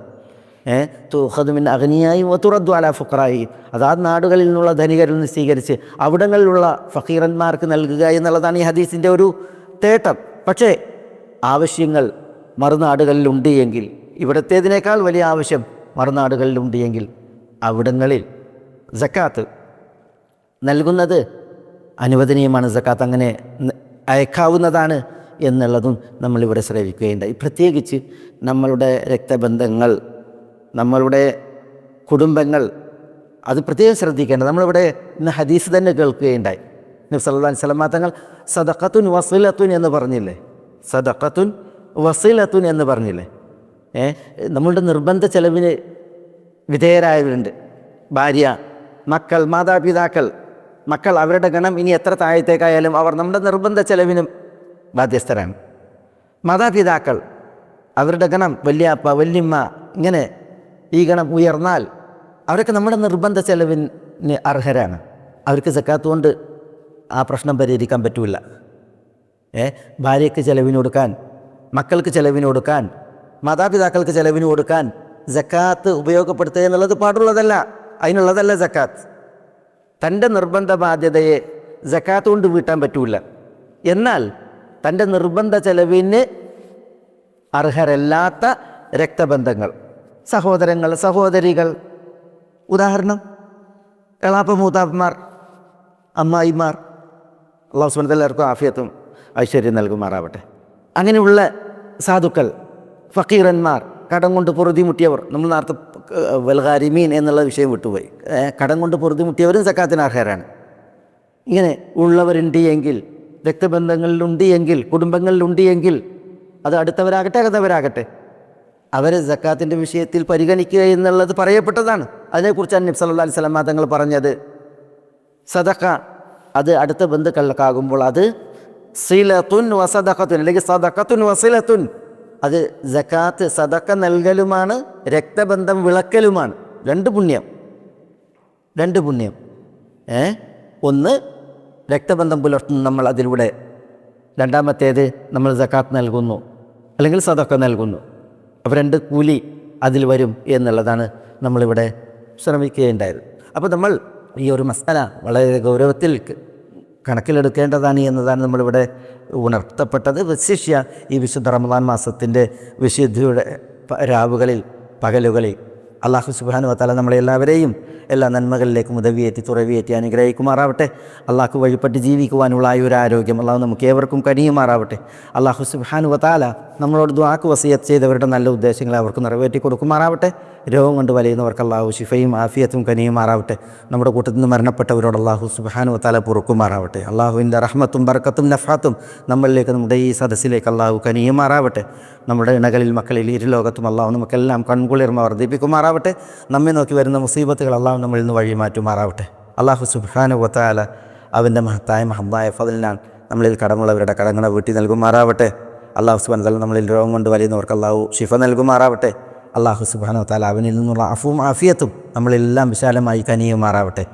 തുഖദു മിൻ അഗ്നിയായി വതുറദ്ദു അലാ ഫുഖറായി, അതാത് നാടുകളിൽ നിന്നുള്ള ധനികരിൽ നിന്ന് സ്വീകരിച്ച് അവിടങ്ങളിലുള്ള ഫഖീറന്മാർക്ക് നൽകുക എന്നുള്ളതാണ് ഈ ഹദീസിൻ്റെ ഒരു തേട്ടം. പക്ഷേ ആവശ്യങ്ങൾ മറുനാടുകളിലുണ്ട് എങ്കിൽ, ഇവിടത്തേതിനേക്കാൾ വലിയ ആവശ്യം മറുനാടുകളിലുണ്ട് എങ്കിൽ അവിടങ്ങളിൽ സക്കാത്ത് നൽകുന്നത് അനുവദനീയമാണ്. സക്കാത്ത് അങ്ങനെ അയക്കാവുന്നതാണ് എന്നുള്ളതും നമ്മളിവിടെ ശ്രവിക്കുകയുണ്ടായി. പ്രത്യേകിച്ച് നമ്മളുടെ രക്തബന്ധങ്ങൾ, നമ്മളുടെ കുടുംബങ്ങൾ, അത് പ്രത്യേകം ശ്രദ്ധിക്കേണ്ടത്. നമ്മളിവിടെ ഇന്ന് ഹദീസ് തന്നെ കേൾക്കുകയുണ്ടായി. നബി സല്ലല്ലാഹു അലൈഹി വസല്ലം തങ്ങൾ സദഖത്തുൻ വസിലത്തുൻ എന്ന് പറഞ്ഞില്ലേ? സദഖത്തുൻ വസിലത്തുൻ എന്ന് പറഞ്ഞില്ലേ? നമ്മളുടെ നിർബന്ധ ചെലവിന് വിധേയരായവരുണ്ട്. ഭാര്യ, മക്കൾ, മാതാപിതാക്കൾ, മക്കൾ, അവരുടെ ഗണം ഇനി എത്ര താഴത്തേക്കായാലും അവർ നമ്മുടെ നിർബന്ധ ചെലവിനും ബാധ്യസ്ഥരാണ്. മാതാപിതാക്കൾ, അവരുടെ ഗണം, വല്യാപ്പ, വല്യമ്മ, ഇങ്ങനെ ഈ ഗണം ഉയർന്നാൽ അവരൊക്കെ നമ്മുടെ നിർബന്ധ ചെലവിന് അർഹരാണ്. അവർക്ക് സക്കാത്ത് കൊണ്ട് ആ പ്രശ്നം പരിഹരിക്കാൻ പറ്റില്ല. ഭാര്യയ്ക്ക് ചെലവിന് കൊടുക്കാൻ, മക്കൾക്ക് ചെലവിന് കൊടുക്കാൻ, മാതാപിതാക്കൾക്ക് ചെലവിന് കൊടുക്കാൻ സക്കാത്ത് ഉപയോഗപ്പെടുത്തുക എന്നുള്ളത് പാടുള്ളതല്ല. അതിനുള്ളതല്ല സക്കാത്ത്. തൻ്റെ നിർബന്ധ ബാധ്യതയെ സക്കാത്ത് കൊണ്ട് വീട്ടാൻ പറ്റൂല. എന്നാൽ തൻ്റെ നിർബന്ധ ചെലവിന് അർഹരല്ലാത്ത രക്തബന്ധങ്ങൾ, സഹോദരങ്ങൾ, സഹോദരികൾ, ഉദാഹരണം എളാപ്പ മൂത്താപ്പന്മാർ, അമ്മായിമാർ, അള്ളാഹു സുബ്ഹാനഹു വ തആല എല്ലാവർക്കും ആഫിയത്തും ഐശ്വര്യം നൽകുമാറാവട്ടെ. അങ്ങനെയുള്ള സാധുക്കൾ, ഫക്കീറന്മാർ, കടം കൊണ്ട് പൊറുതിമുട്ടിയവർ, നമ്മൾ നേരത്തെ വൽഗാരിമീൻ എന്നുള്ള വിഷയം വിട്ടുപോയി. കടം കൊണ്ട് പൊറുതിമുട്ടിയവരും സക്കാത്തിന് അർഹരാണ്. ഇങ്ങനെ ഉള്ളവരുണ്ട് എങ്കിൽ, രക്തബന്ധങ്ങളിലുണ്ട് എങ്കിൽ, കുടുംബങ്ങളിലുണ്ട് എങ്കിൽ, അത് അടുത്തവരാകട്ടെ അകന്നവരാകട്ടെ, അവരെ സക്കാത്തിൻ്റെ വിഷയത്തിൽ പരിഗണിക്കുക എന്നുള്ളത് പറയപ്പെട്ടതാണ്. അതിനെക്കുറിച്ചാണ് നബി സല്ലല്ലാഹു അലൈഹി വസല്ലം തങ്ങൾ പറഞ്ഞത്, സദഖ അത് അടുത്ത ബന്ധുക്കൾക്കാകുമ്പോൾ അത് സിലത്തുൻ വസദഖത്തുൻ, അല്ലെങ്കിൽ സദഖത്തുൻ വസിലത്തുൻ, അത് സക്കാത്ത് സദഖ നൽകലുമാണ്, രക്തബന്ധം വിളക്കലുമാണ്. രണ്ട് പുണ്യം. ഒന്ന് രക്തബന്ധം പുലർത്തുന്നു നമ്മൾ അതിലൂടെ, രണ്ടാമത്തേത് നമ്മൾ സക്കാത്ത് നൽകുന്നു അല്ലെങ്കിൽ സദഖ നൽകുന്നു. അപ്പോൾ രണ്ട് കൂലി അതിൽ വരും എന്നുള്ളതാണ് നമ്മളിവിടെ ശ്രമിക്കുകയുണ്ടായത്. അപ്പോൾ നമ്മൾ ഈ ഒരു മസാല വളരെ ഗൗരവത്തിൽ കണക്കിലെടുക്കേണ്ടതാണ് എന്നതാണ് നമ്മളിവിടെ ഉണർത്തപ്പെട്ടത്. വിശിഷ്യ ഈ വിശുദ്ധ റമദാൻ മാസത്തിൻ്റെ വിശുദ്ധിയുടെ രാവുകളിൽ, പകലുകളിൽ അല്ലാഹു സുബ്ഹാനഹു വ തആല നമ്മളെല്ലാവരെയും എല്ലാ നന്മകളിലേക്കും ഉദവിയേറ്റി തുറവിയേറ്റി അനുഗ്രഹിക്കുമാറാവട്ടെ. അള്ളാഹു വഴിപ്പെട്ട് ജീവിക്കുവാനുള്ള ഒരു ആരോഗ്യം അള്ളാഹു നമുക്ക് ഏവർക്കും കനിയുമാറാവട്ടെ. അല്ലാഹു സുബ്ഹാനഹു വ തആല നമ്മളോട് ദുആക്ക് വസിയത്ത് ചെയ്തവരുടെ നല്ല ഉദ്ദേശങ്ങൾ അവർക്ക് നിറവേറ്റി കൊടുക്കുമാറാവട്ടെ. രോഗം കൊണ്ട് വലയുന്നവർക്ക് അള്ളാഹു ശിഫയും ആഫിയത്തും കനിയുമാറാവട്ടെ. നമ്മുടെ കൂട്ടത്തിൽ നിന്ന് മരണപ്പെട്ടവരോട് അള്ളാഹു സുബ്ഹാനഹു വ തആല പൊറുക്കുമാറാവട്ടെ. അള്ളാഹുവിൻ്റെ റഹ്മത്തും ബർക്കത്തും നഫാത്തും നമ്മളിലേക്ക്, നമ്മുടെ ഈ സദസ്സിലേക്ക് അള്ളാഹു കനിയുമാറാവട്ടെ. നമ്മുടെ ഇണകളിൽ, മക്കളിൽ, ഇരുലോകത്തും അള്ളാഹു നമുക്കെല്ലാം കൺകുളിർമ വർദ്ധിപ്പിക്കുമാറാവട്ടെ. നമ്മെ നോക്കി വരുന്ന മുസീബത്തുകൾ അള്ളാഹു നമ്മളിൽ നിന്ന് വഴി മാറ്റുമാറാവട്ടെ. അള്ളാഹു സുബ്ഹാനഹു വ തആല അവൻ്റെ മഹത്തായ ഫضലിനാൽ നമ്മളിൽ കടമുള്ളവരുടെ കടങ്ങളെ വീട്ടി നൽകുമാറാവട്ടെ. അള്ളാഹു സുബ്ഹാനഹു വ തആല നമ്മളിൽ രോഗം കൊണ്ട് വലയുന്നവർക്ക് അള്ളാഹു ശിഫ നൽകുമാറാവട്ടെ. അള്ളാഹു സുബ്ഹാനഹു വ തആല അവനിൽ നിന്നുള്ള അഫുവും ആഫിയത്തും നമ്മളെല്ലാം വിശാലമായി കനിയുമാറാവട്ടെ.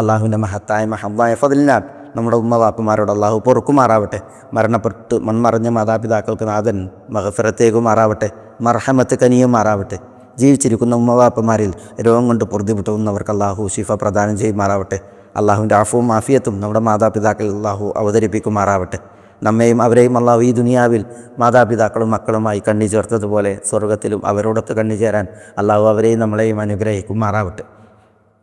അള്ളാഹുവിൻ്റെ മഹത്തായ ഫضലിനാൽ നമ്മുടെ ഉമ്മവാപ്പമാരോട് അള്ളാഹു പൊറുക്കുമാറാവട്ടെ. മരണപ്പെട്ട് മൺമറഞ്ഞ മാതാപിതാക്കൾക്ക് നാഥൻ മഗ്ഫിറത്തേകുമാറാവട്ടെ, മർഹമത്ത് കനിയുമാറാവട്ടെ. ജീവിച്ചിരിക്കുന്ന ഉമ്മവാപ്പമാരിൽ രോഗം കൊണ്ട് പൊറുതിമുട്ടുന്നവർക്ക് അള്ളാഹു ശിഫ പ്രദാനം ചെയ്യുമാറാവട്ടെ. അള്ളാഹുവിൻ്റെ അഫുവും ആഫിയത്തും നമ്മുടെ മാതാപിതാക്കളിൽ അള്ളാഹു അവതരിപ്പിക്കുമാറാവട്ടെ. നമ്മെയും അവരെയും അള്ളാഹു ഈ ദുനിയാവിൽ മാതാപിതാക്കളും മക്കളുമായി കണ്ണി ചേർത്തതുപോലെ സ്വർഗത്തിലും അവരോടൊത്ത് കണ്ണി ചേരാൻ അള്ളാഹു അവരെയും നമ്മളെയും അനുഗ്രഹിക്കുമാറാവട്ടെ.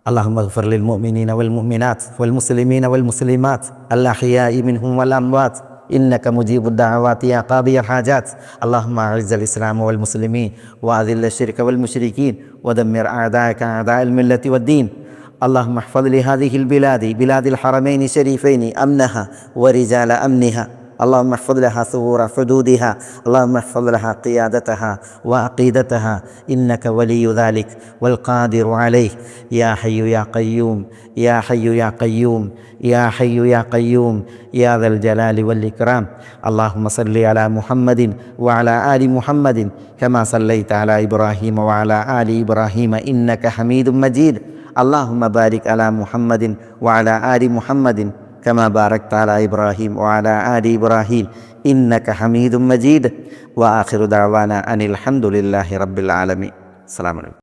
اللهم اغفر للمؤمنين والمؤمنات والمسلمين والمسلمات الأحياء منهم والأموات إنك مجيب الدعوات يا قاضي الحاجات. اللهم أعز الإسلام والمسلمين وأذل الشرك والمشركين ودمر أعداءك أعداء الملة والدين. اللهم احفظ لهذه البلاد بلاد الحرمين الشريفين أمنها ورجال أمنها. اللهم احفظ لها ثغور حدودها. اللهم احفظ لها قيادتها وعقيدتها إنك ولي ذلك والقادر عليه. يا حي يا قيوم، يا حي يا قيوم، يا حي يا قيوم، يا ذا الجلال والإكرام. اللهم صل على محمد وعلى آل محمد كما صليت على إبراهيم وعلى آل إبراهيم إنك حميد مجيد. اللهم بارك على محمد وعلى آل محمد كما باركت على إبراهيم وعلى آل إبراهيم إنك حميد مجيد. وآخر دعوانا أن الحمد لله رب العالمين. السلام عليكم.